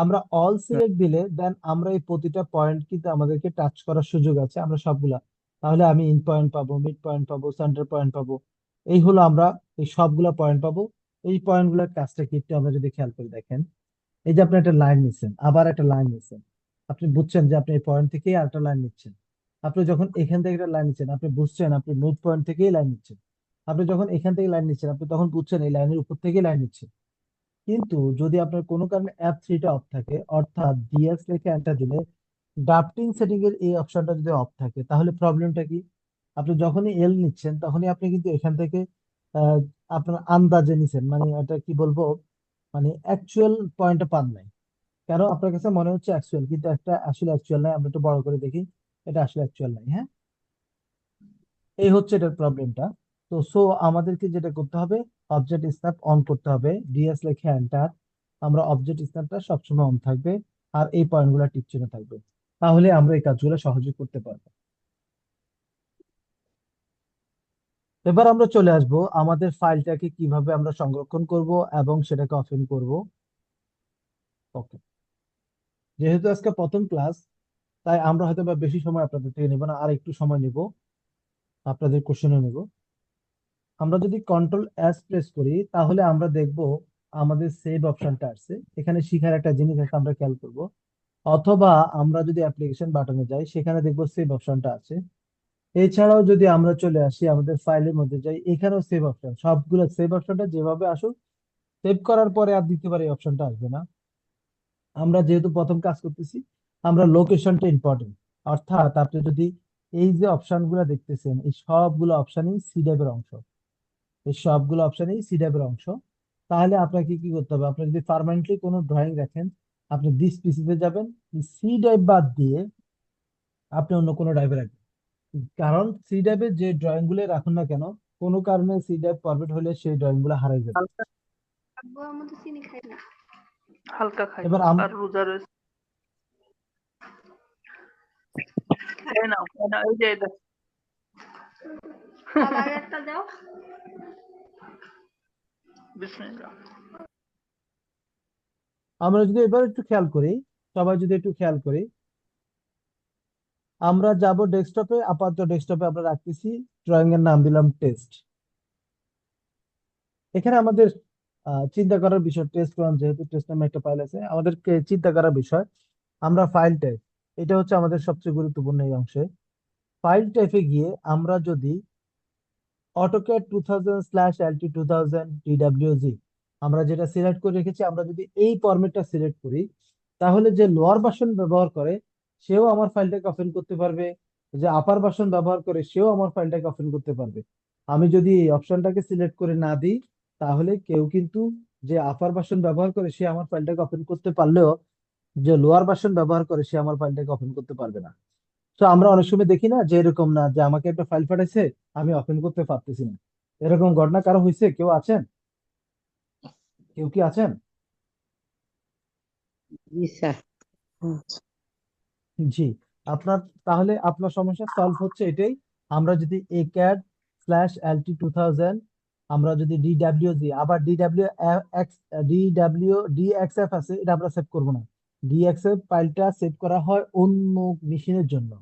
আমরা অল সিলেক্ট দিলে দেন আমরা এই প্রতিটা পয়েন্ট কিন্তু আমাদেরকে টাচ করার সুযোগ আছে, আমরা সবগুলা। তাহলে আমি ইন পয়েন্ট পাবো, মিড পয়েন্ট পাবো, সেন্টার পয়েন্ট পাবো। এই হলো আমরা এই সবগুলা পয়েন্ট পাবো। এই পয়েন্টগুলোর কাজটা কি একটু আমরা যদি খেয়াল করে দেখেন, এই যে আপনি একটা লাইন নিচ্ছেন, আবার একটা লাইন নিচ্ছেন, আপনি বুঝছেন যে আপনি এই পয়েন্ট থেকেই আরেকটা লাইন নিচ্ছেন। আপনি যখন এখান থেকে একটা লাইন নিচ্ছেন, আপনি বুঝছেন আপনি মিড পয়েন্ট থেকেই লাইন নিচ্ছেন। আপনি যখন এখান থেকে লাইন নিচ্ছেন, আপনি তখন বুঝছেন এই লাইনের উপর থেকেই লাইন নিচ্ছেন। কিন্তু যদি আপনার কোনো কারণে F3টা অফ থাকে, অর্থাৎ ডিএস লিখে এন্টার দিলে ড্রাফটিং সেটিং এর এই অপশনটা যদি অফ থাকে, তাহলে প্রবলেমটা কি? আপনি যখনই এল নিচ্ছেন তখনই আপনি কিন্তু এখান থেকে আহ, আপনার আন্দাজে নিছেন, মানে এটা কি বলবো, মানে অ্যাকচুয়াল পয়েন্টটা পান নাই। কেন? আপনার কাছে মনে হচ্ছে অ্যাকচুয়াল, কিন্তু একটা আসলে অ্যাকচুয়াল নাই। আমরা একটু বড় করে দেখি, এটা আসলে অ্যাকচুয়াল নাই। হ্যাঁ, এই হচ্ছে এটার প্রবলেমটা। তো আমাদেরকে যেটা করতে হবে, অবজেক্ট স্ন্যাপ অন করতে হবে, ডিএস লিখে এন্টার। আমরা অবজেক্ট স্ন্যাপটা সবসময় অন থাকবে, আর এই পয়েন্টগুলো টিক চিহ্ন থাকবে। তাহলে আমরা এই কাজগুলো সহজে করতে পারবো। এবার আমরা চলে আসব আমাদের ফাইলটাকে কিভাবে আমরা সংরক্ষণ করব এবং সেটাকে ওপেন করব। ওকে, যেহেতু আজকে প্রথম ক্লাস, তাই আমরা হয়তো বা বেশি সময় আপনাদের থেকে নিব না, আর একটু সময় নিব, আপনাদের কোশ্চেনও নিব। আমরা যদি কন্ট্রোল এস প্রেস করি তাহলে আমরা দেখব আমাদের সেভ অপশনটা আসছে। এখানে শিখার একটা জিনিস আছে, আমরা খেয়াল করব। অথবা আমরা যদি অ্যাপ্লিকেশন বাটনে যাই, সেখানে দেখব সেভ অপশনটা আছে। এছাড়াও যদি আমরা চলে আসি আমাদের ফাইলের মধ্যে যাই, এখানেও সেভ অপশন, সবগুলো সেভ অপশনটা যেভাবে আসুক, সেভ করার পরে আর দ্বিতীয়বার এই অপশনটা আসবে না। আমরা যেহেতু প্রথম কাজ করতেছি, আমরা লোকেশনটা ইম্পর্টেন্ট। অর্থাৎ আপনি যদি এই যে অপশনগুলো দেখতেছেন, এই সবগুলো অপশনই সি ড্রাইভের অংশ, এই সবগুলো অপশনই সি ড্রাইভের অংশ। তাহলে আপনাকে কি করতে হবে, আপনি যদি পার্মানেন্টলি কোনো ড্রয়িং রাখেন, আপনি দিস পিসিতে যাবেন, সি ড্রাইভ বাদ দিয়ে আপনি অন্য কোনো ড্রাইভে রাখবেন। কারণ সি ড্রাইভে যে ড্রয়িং গুলো রাখুন না কেন, কোনো কারণে সি ড্রাইভ ফরম্যাট হলে সেই ড্রয়িং গুলো হারিয়ে যাবে। হালকা আব্বু আমার তো চিনি খাই না হালকা খাই এবার আর রোজা রয়েছে খাই না এই যে এটা আবার একটা দাও বিসমিল্লাহ আমরা যদি এবার একটু খেয়াল করি, সবাই যদি একটু খেয়াল করি, আমরা যাব ডেস্কটপে, আপাতত ডেস্কটপে আমরা রাখতেছি, ড্রয়িং এর নাম দিলাম টেস্ট। এখানে আমাদের চিন্তা করার বিষয়, টেস্ট ওয়ান যেহেতু টেস্ট নামে একটা ফাইল আছে, আমাদেরকে চিন্তা করার বিষয় আমরা ফাইল টাইপ, এটা হচ্ছে আমাদের সবচেয়ে গুরুত্বপূর্ণ এই অংশে। ফাইল টাইপে গিয়ে আমরা যদি অটোক্যাড 2000/LT2000 DWG আমরা যেটা সিলেক্ট করে রেখেছি, আমরা যদি এই ফরম্যাটটা সিলেক্ট করি, তাহলে যে লোয়ার ভার্সন ব্যবহার করে সেও আমার ফাইলটাকে ওপেন করতে পারবে, যে আপার ভার্সন ব্যবহার করে সেও আমার ফাইলটাকে ওপেন করতে পারবে। আমি যদি এই অপশনটাকে সিলেক্ট করে না দিই, তাহলে কেউ কিন্তু, যে আপার ভার্সন ব্যবহার করে সে আমার ফাইলটাকে ওপেন করতে পারলেও যে লোয়ার ভার্সন ব্যবহার করে সে আমার ফাইলটাকে ওপেন করতে পারবে না। তো আমরা অনেক সময় দেখি না যে এরকম না, যে আমাকে একটা ফাইল পাঠাইছে, আমি ওপেন করতে পারতেছি না। এরকম ঘটনা কারো হয়েছে? কেউ আছেন? কেউ কি আছেন? জি স্যার। জি। আপনার, তাহলে আপনার সমস্যা সলভ হচ্ছে এটাই। আমরা যদি ACAD/LT2000, আমরা যদি DWG, আবার DXF আছে, এটা আমরা সেভ করব না। DXF ফাইলটা সেভ করা হয় অন্য মেশিনের জন্য,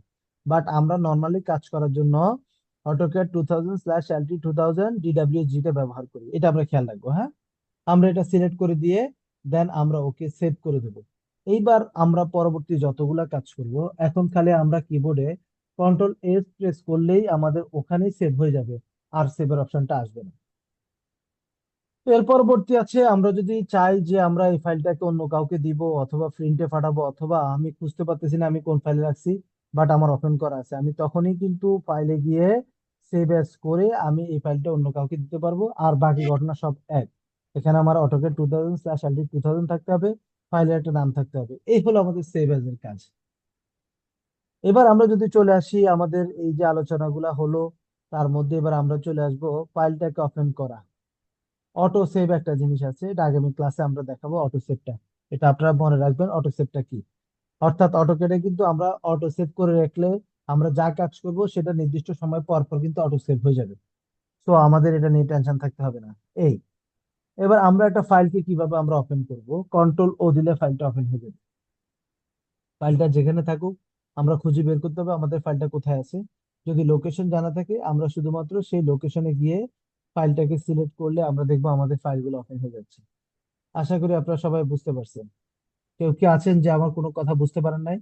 বাট আমরা নর্মালি কাজ করার জন্য অটোক্যাড 2000/LT2000 DWG টা ব্যবহার করি, এটা আমরা খেয়াল রাখবো। হ্যাঁ, আমরা এটা সিলেক্ট করে দিয়ে দেন আমরা ওকে সেভ করে দেবো। এইবার আমরা পরবর্তী যতগুলা কাজ করব, এখন খালি আমরা কিবোর্ডে কন্ট্রোল এস প্রেস করলেই আমাদের ওখানেই সেভ হয়ে যাবে, আর সেভের অপশনটা আসবে না। এর পরবর্তী আছে, আমরা যদি চাই যে আমরা এই ফাইলটাকে অন্য কাউকে দিব অথবা প্রিন্টে পাঠাবো, অথবা আমি খুঁজতে পারতেছি না আমি কোন ফাইলে রাখছি, বাট আমার ওপেন করা আছে, আমি তখনই কিন্তু ফাইলে গিয়ে সেভ অ্যাজ করে আমি এই ফাইলটা অন্য কাউকে দিতে পারবো। আর বাকি ঘটনা সব এক। এখানে আমার অটোকে 2000/LD2000 থাকতে হবে, ফাইলের একটা নাম থাকতে হবে। এই হলো আমাদের সেভ অ্যাজ এর কাজ। এবার আমরা যদি চলে আসি আমাদের এই যে আলোচনাগুলো হলো, তার মধ্যে এবার আমরা চলে আসবো ফাইলটাকে ওপেন করা। অটো সেভ একটা জিনিস আছে, এটা আগামী ক্লাসে আমরা দেখাবো অটো সেভটা। এটা আপনারা মনে রাখবেন অটো সেভটা কি। অর্থাৎ অটোকেটে কিন্তু আমরা অটো সেভ করে রাখলে আমরা যা কাজ করব সেটা নির্দিষ্ট সময় পর পর কিন্তু অটো সেভ হয়ে যাবে। তো আমাদের এটা নিয়ে টেনশন থাকতে হবে না। এই এবার আমরা একটা ফাইলকে কিভাবে আমরা ওপেন করব, কন্ট্রোল ও দিলে ফাইলটা ওপেন হয়ে যাবে। ফাইলটা যেখানে থাকুক আমরা খুঁজে বের করতে হবে আমাদের ফাইলটা কোথায় আছে। যদি লোকেশন জানা থাকে আমরা শুধুমাত্র সেই লোকেশনে গিয়ে ফাইলটাকে সিলেক্ট করলে আমরা দেখবো আমাদের ফাইলগুলো ওপেন হয়ে যাচ্ছে। আশা করি আপনারা সবাই বুঝতে পারছেন। কেউ কি আছেন যে আমার কোনো কথা বুঝতে পারেন নাই?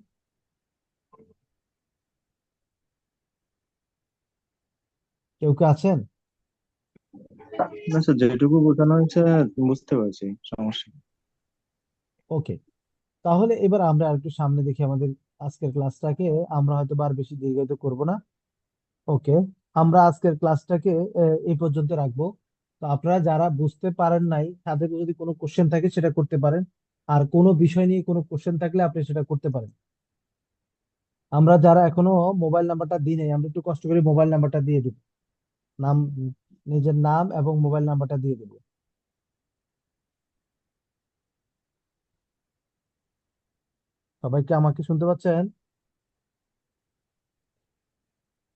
কেউ কি আছেন? না স্যার, যেটুকু বোঝানো হয়েছে বুঝতে পারছি, সমস্যা নেই। ওকে, তাহলে এবার আমরা একটু সামনে দেখি আমাদের আজকের ক্লাসটাকে। আমরা হয়তো আর বেশি দীর্ঘায়িত করব না। ওকে, আমরা আজকের ক্লাসটাকে এই পর্যন্ত রাখবো। তো আপনারা যারা বুঝতে পারেন নাই তাদের যদি কোনো কোশ্চেন থাকে সেটা করতে পারেন। আর কোনো বিষয় নিয়ে কোনো কোশ্চেন থাকলে আপনি সেটা করতে পারেন। আমরা যারা এখনো মোবাইল নাম্বারটা দিই নাই আমরা একটু কষ্ট করে মোবাইল নাম্বারটা দিয়ে দিব। নাম, নিজের নাম এবং মোবাইল নাম্বারটা দিয়ে দেব। সবাই কি আমাকে শুনতে পাচ্ছেন?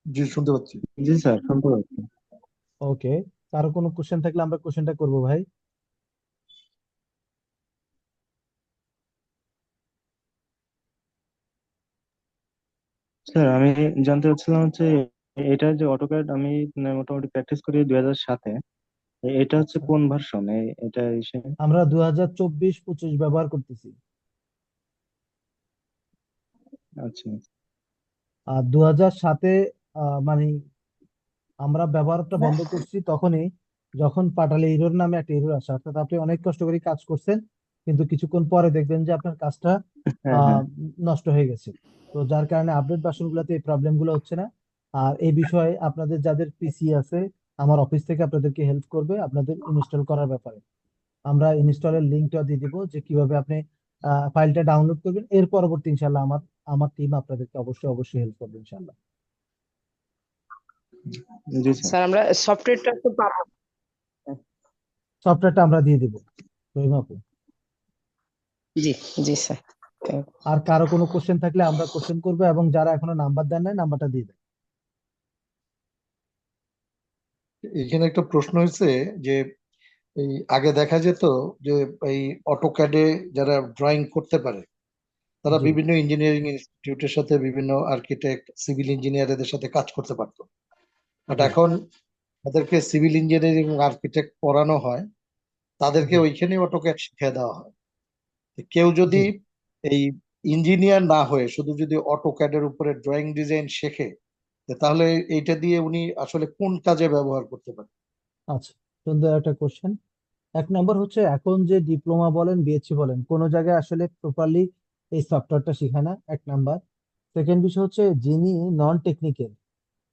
জি, শুনতে পাচ্ছি। জি স্যার, শুনতে পাচ্ছি। ওকে, কারো কোনো কোশ্চেন থাকলে আমরা কোশ্চেনটা করবো ভাই। স্যার আমি জানতে চাচ্ছিলাম হচ্ছে, এটা যে অটোক্যাড আমি মানে মোটামুটি প্র্যাকটিস করি 2007-এ, এটা হচ্ছে কোন ভার্সন? এটা এসে আমরা 2024-25 ব্যবহার করতেছি। আচ্ছা। আর 2007-এ মানে আমরা ব্যবহারটা বন্ধ করছি তখনই যখন পাটালি এরর নামে একটা এরর আসে। অর্থাৎ আপনি অনেক কষ্ট করে কাজ করছেন কিন্তু কিছুক্ষণ পরে দেখবেন যে আপনার কাজটা হ্যাঁ, হ্যাঁ। আহ নষ্ট হয়ে গেছে। তো যার কারণে আপডেট ভার্সন গুলোতে এই প্রবলেম গুলো হচ্ছে না। আর এই বিষয়ে আপনাদের যাদের পিসি আছে আমার অফিস থেকে আপনাদেরকে হেল্প করবে আপনাদের ইনস্টল করার ব্যাপারে। আমরা ইনস্টলের লিঙ্কটা দিয়ে দিব যে কিভাবে আপনি ফাইলটা ডাউনলোড করবেন। এর পরবর্তী ইনশাল্লাহ আমার আমার টিম আপনাদেরকে অবশ্যই অবশ্যই হেল্প করবে ইনশাল্লাহ। জি স্যার। স্যার আমরা সফটওয়্যারটা তো পাবো। সফটওয়্যারটা আমরা দিয়ে দিব রহিম আপু। জি, জি স্যার। আর কারো কোনো কোশ্চেন থাকলে আমরা কোশ্চেন করবো, এবং যারা এখনো নাম্বার দেন নাই নাম্বারটা দিয়ে দেন। এখানে একটা প্রশ্ন হয়েছে যে এই আগে দেখা যেত যে এই অটোক্যাডে যারা ড্রয়িং করতে পারে তারা জি বিভিন্ন ইঞ্জিনিয়ারিং ইনস্টিটিউটের সাথে বিভিন্ন আর্কিটেক্ট সিভিল ইঞ্জিনিয়ারদের সাথে কাজ করতে পারতো। বাট জি এখন তাদেরকে সিভিল ইঞ্জিনিয়ারিং আর্কিটেক্ট পড়ানো হয়, তাদেরকে জি ওইখানে অটোক্যাড শিখিয়ে দেওয়া হয়। তো কেউ জি যদি এই ইঞ্জিনিয়ার না হয়ে শুধু যদি অটোক্যাডের উপরে ড্রয়িং ডিজাইন শেখে, তাহলে এইটা দিয়ে উনি আসলে কোন কাজে ব্যবহার করতে পারে? আচ্ছা, সুন্দর একটা কোশ্চেন। এক নম্বর হচ্ছে এখন যে ডিপ্লোমা বলেন বিএসসি বলেন কোনো জায়গায় আসলে প্রপারলি এই সফটওয়্যারটা শেখায় না, এক নাম্বার। সেকেন্ড বিষয় হচ্ছে যিনি নন টেকনিক্যাল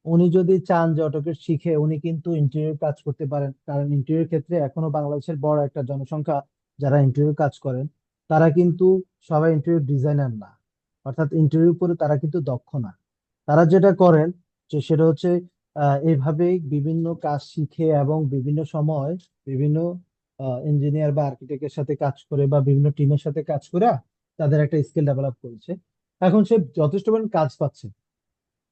উনি যদি চান যে অটোকেট শিখে উনি কিন্তু ইন্টেরিয়র কাজ করতে পারেন, কারণ ইন্টেরিয়র ক্ষেত্রে এখনো বাংলাদেশের বড় একটা জনসংখ্যা যারা ইন্টেরিয়র কাজ করেন। তারা কিন্তু সবাই ইন্টেরিয়র ডিজাইনার না, অর্থাৎ ইন্টেরিয়র উপরে তারা কিন্তু দক্ষ না। তারা যেটা করেন যে সেটা হচ্ছে এইভাবে বিভিন্ন কাজ শিখে এবং বিভিন্ন সময় বিভিন্ন ইঞ্জিনিয়ার বা আর্কিটেক্টের সাথে কাজ করে বা বিভিন্ন টিমের সাথে কাজ করে তাদের একটা স্কিল ডেভেলপ করেছে। এখন সে যথেষ্ট পরিমাণ কাজ পাচ্ছে।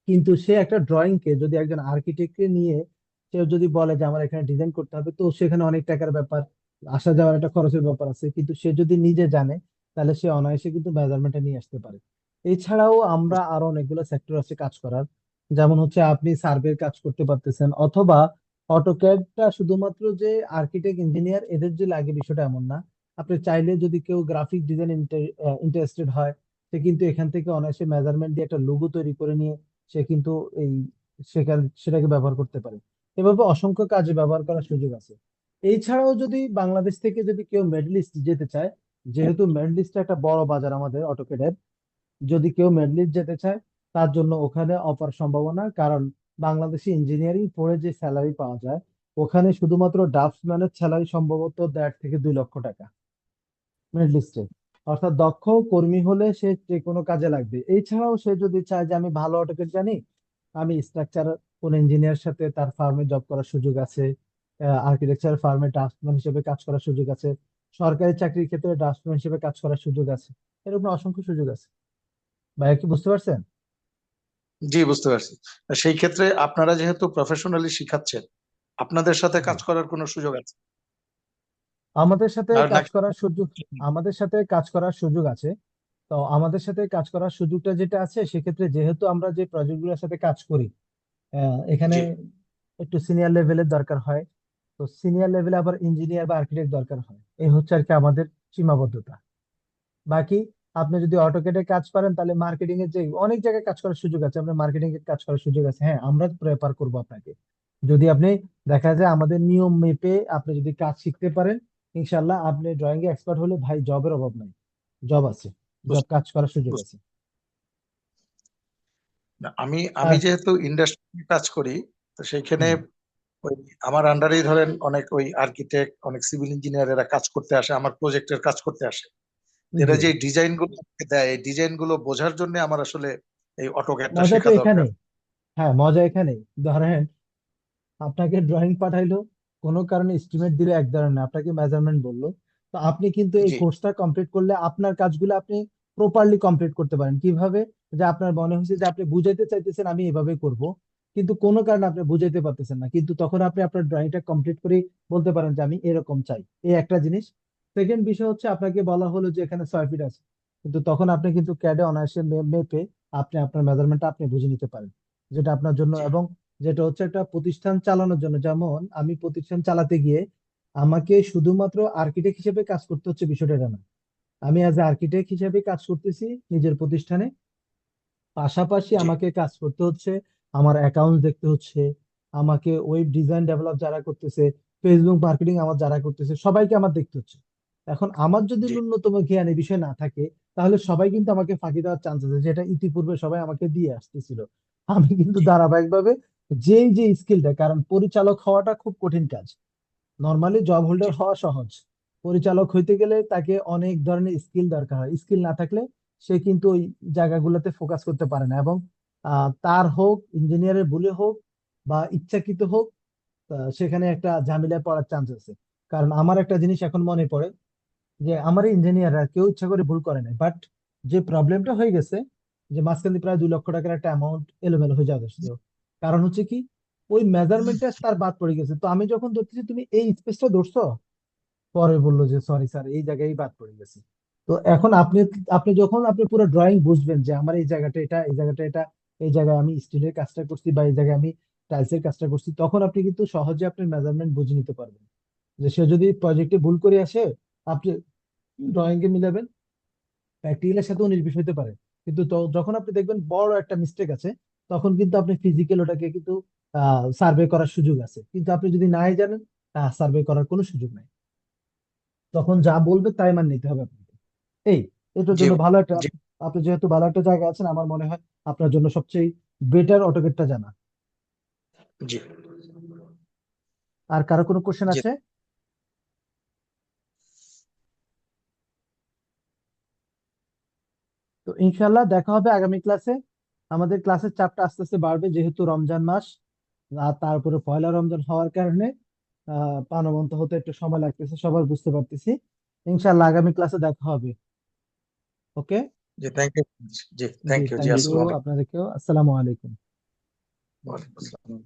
কিন্তু সে একটা ড্রয়িং কে যদি একজন আর্কিটেক্টকে নিয়ে সে যদি বলে যে আমার এখানে ডিজাইন করতে হবে, তো সেখানে অনেক টাকার ব্যাপার, আসা যাওয়ার একটা খরচের ব্যাপার আছে। কিন্তু সে যদি নিজে জানে তাহলে সে অনায়াসে কিন্তু মেজারমেন্টটা নিয়ে আসতে পারে। এছাড়াও আমরা আরো অনেকগুলো সেক্টর আছে কাজ করার। যেমন হচ্ছে আপনি সার্ভের কাজ করতে পারতেছেন, অথবা অটোক্যাডটা শুধুমাত্র যে আর্কিটেক্ট ইঞ্জিনিয়ার এদের যে লাগে বিষয়টা এমন না। আপনি চাইলে যদি কেউ গ্রাফিক ডিজাইন ইন্টারেস্টেড হয় সে কিন্তু এখান থেকে অনায়াসে মেজারমেন্ট দিয়ে একটা লোগো তৈরি করে নিয়ে সে কিন্তু এই সেটাকে ব্যবহার করতে পারে। এভাবে অসংখ্য কাজে ব্যবহার করার সুযোগ আছে। এছাড়াও যদি বাংলাদেশ থেকে যদি কেউ মিডল ইস্ট যেতে চায়, যেহেতু মিডল ইস্ট একটা বড় বাজার আমাদের অটোকেডের, যদি কেউ মিডল ইস্ট যেতে চায় তার জন্য ওখানে অপার সম্ভাবনা, কারণ বাংলাদেশে ইঞ্জিনিয়ারিং পড়ে যে স্যালারি পাওয়া যায় ওখানে শুধুমাত্র ড্রাফটসম্যানের স্যালারি সম্ভবত 1.5 থেকে 2 লক্ষ টাকা মিডল ইস্টে। অর্থাৎ দক্ষ কর্মী হলে সে যে কোনো কাজে লাগবে। এছাড়াও সে যদি চায় যে আমি ভালো অটোকেড জানি, আমি স্ট্রাকচার কোন ইঞ্জিনিয়ার সাথে তার ফার্মে জব করার সুযোগ আছে, আর্কিটেকচার ফার্মে ড্রাফটসম্যান হিসেবে কাজ করার সুযোগ আছে, সরকারি চাকরির ক্ষেত্রে ড্রাফটসম্যান হিসেবে কাজ করার সুযোগ আছে, এরকম অসংখ্য সুযোগ আছে। ভাইয়া কি বুঝতে পারছেন? জি, বুঝতে পারছি। সেই ক্ষেত্রে আপনারা যেহেতু প্রফেশনালি শিখাচ্ছেন, আপনাদের সাথে জি। কাজ করার কোনো সুযোগ আছে? আমাদের সাথে কাজ নাকি করার সুযোগ আমাদের সাথে কাজ করার সুযোগ আছে। তো আমাদের সাথে কাজ করার সুযোগটা যেটা আছে সেক্ষেত্রে যেহেতু আমরা যে প্রজেক্টগুলোর সাথে কাজ করি এখানে জি একটু সিনিয়র লেভেলের দরকার হয়। তো সিনিয়র লেভেলে আবার ইঞ্জিনিয়ার বা আর্কিটেক্ট দরকার হয়, এই হচ্ছে আর কি আমাদের সীমাবদ্ধতা। বাকি আপনি যদি অটোকেডে কাজ পারেন তাহলে মার্কেটিং এর যে অনেক জায়গায় কাজ করার সুযোগ আছে, আপনার মার্কেটিং এর কাজ করার সুযোগ আছে। হ্যাঁ, আমরা প্রেফার করবো আপনাকে, যদি আপনি দেখা যায় আমাদের নিয়ম মেপে আপনি যদি কাজ শিখতে পারেন, ইনশাল্লাহ আপনি ড্রয়িং এ এক্সপার্ট হলে ভাই জবের অভাব নাই, জব আছে, জব বুঝতে কাজ করার সুযোগ বুঝতে- আছে। না, আমি আমি আর যেহেতু ইন্ডাস্ট্রি কাজ করি, তো সেইখানে হুম, ওই আমার আন্ডারেই ধরেন অনেক ওই আর্কিটেক্ট, অনেক সিভিল ইঞ্জিনিয়ার এরা কাজ করতে আসে, আমার প্রজেক্টের কাজ করতে আসে। এরা জি, যে ডিজাইন গুলো আমাকে দেয়, এই ডিজাইন গুলো বোঝার জন্য আমার আসলে এই অটোক্যাডটা মজা তো শেখা দরকার। এখানেই। হ্যাঁ, মজা এখানেই। ধরেন আপনাকে ড্রয়িং পাঠাইলো, কোনো কারণে এস্টিমেট দিলে এক ধরনের, আপনাকে মেজারমেন্ট বললো, তো আপনি কিন্তু এই জি কোর্সটা কমপ্লিট করলে আপনার কাজগুলো আপনি প্রপারলি কমপ্লিট করতে পারেন। কিভাবে? যে আপনার মনে হয়েছে যে আপনি বুঝাইতে চাইতেছেন আমি এভাবে করব, কিন্তু কোনো কারণে আপনি বুঝাইতে পারতেছেন না, কিন্তু তখন আপনি আপনার ড্রয়িংটা কমপ্লিট করে বলতে পারেন যে আমি এরকম চাই, এই একটা জিনিস। সেকেন্ড বিষয় হচ্ছে আপনাকে বলা হলো যে এখানে 6 ফিট আছে, কিন্তু তখন আপনি কিন্তু ক্যাডে অনায়াসে মেপে আপনি আপনার মেজারমেন্টটা আপনি বুঝে নিতে পারেন, যেটা আপনার জন্য জি এবং যেটা হচ্ছে একটা প্রতিষ্ঠান চালানোর জন্য। যেমন আমি প্রতিষ্ঠান চালাতে গিয়ে আমাকে শুধুমাত্র আর্কিটেক্ট হিসেবে কাজ করতে হচ্ছে বিষয়টা এটা না, আমি অ্যাজ এ আর্কিটেক্ট হিসেবে কাজ করতেছি নিজের প্রতিষ্ঠানে, পাশাপাশি জি আমাকে কাজ করতে হচ্ছে, আমার অ্যাকাউন্ট দেখতে হচ্ছে, আমাকে ওয়েব ডিজাইন ডেভেলপ যারা করতেছে, ফেসবুক মার্কেটিং আমার যারা করতেছে সবাইকে আমার দেখতে হচ্ছে। এখন আমার যদি জি ন্যূনতম জ্ঞান এই বিষয়ে না থাকে তাহলে সবাই কিন্তু আমাকে ফাঁকি দেওয়ার চান্স আছে, যেটা ইতিপূর্বে সবাই আমাকে দিয়ে আসতেছিল। আমি কিন্তু জি ধারাবাহিকভাবে যেই যে স্কিলটা, কারণ পরিচালক হওয়াটা খুব কঠিন কাজ, নর্মালি জব জি হোল্ডার হওয়া সহজ, পরিচালক হইতে গেলে তাকে অনেক ধরনের স্কিল দরকার হয়, স্কিল না থাকলে সে কিন্তু ওই জায়গাগুলোতে ফোকাস করতে পারে না। এবং তার হোক ইঞ্জিনিয়ারের ভুলে হোক বা ইচ্ছাকৃত হোক, সেখানে একটা ঝামেলায় পড়ার চান্স আছে। কারণ আমার একটা জিনিস এখন মনে পড়ে যে আমার ইঞ্জিনিয়াররা কেউ ইচ্ছা করে ভুল করে নাই, বাট যে প্রবলেমটা হয়ে গেছে যে মাঝখানে প্রায় 2 লক্ষ টাকার একটা অ্যামাউন্ট এলোমেলো হয়ে যাচ্ছে। কারণ হচ্ছে কি, ওই মেজারমেন্টটা তার বাদ পড়ে গেছে। তো আমি যখন ধরতেছি তুমি এই স্পেসটা ধরছো, পরে বললো যে সরি স্যার এই জায়গায় বাদ পড়ে গেছে। তো এখন আপনি আপনি যখন আপনি পুরো ড্রয়িং বুঝবেন যে আমার এই জায়গাটা এটা, এই জায়গাটা এটা, এই জায়গায় আমি স্টিলের কাজটা করছি বা এই জায়গায় আমি টাইলসের কাজটা করছি, তখন আপনি কিন্তু সহজে আপনি মেজারমেন্ট বুঝে নিতে পারবেন। যে সে যদি প্রজেক্টে ভুল করে আসে, আপনি ড্রয়িং এ মিলাবেন, প্র্যাকটিক্যালের সাথে 19-20 হতে পারে, কিন্তু যখন আপনি দেখবেন বড় একটা মিস্টেক আছে, তখন কিন্তু আপনি ফিজিক্যাল ওটাকে কিন্তু সার্ভে করার সুযোগ আছে। কিন্তু আপনি যদি নাই জানেন, সার্ভে করার কোনো সুযোগ নাই, তখন যা বলবে তাই মান নিতে হবে আপনাকে। এই এটার জি জন্য ভালো একটা, জি আপনি যেহেতু ভালো একটা জায়গায় আছেন, আমার মনে হয় আপনার জন্য সবচেয়ে বেটার অটোকেটটা জানা। জি আর কারো কোনো কোশ্চেন জি আছে? তো ইনশাল্লাহ দেখা হবে আগামী ক্লাসে। আমাদের ক্লাসের চাপটা আস্তে আস্তে বাড়বে যেহেতু রমজান মাস, আর তারপরে পয়লা রমজান হওয়ার কারণে প্রাণবন্ত হতে একটু সময় লাগতেছে, সবার বুঝতে পারতেছি। ইনশাল্লাহ আগামী ক্লাসে দেখা হবে। ওকে। জি থ্যাংক ইউ। জি জি, থ্যাংক ইউ। জি থ্যাংক ইউ আসসালামু আলাইকুম। আপনাদেরকেও। আসসালামু আলাইকুম। ওয়ালাইকুম আসসালাম।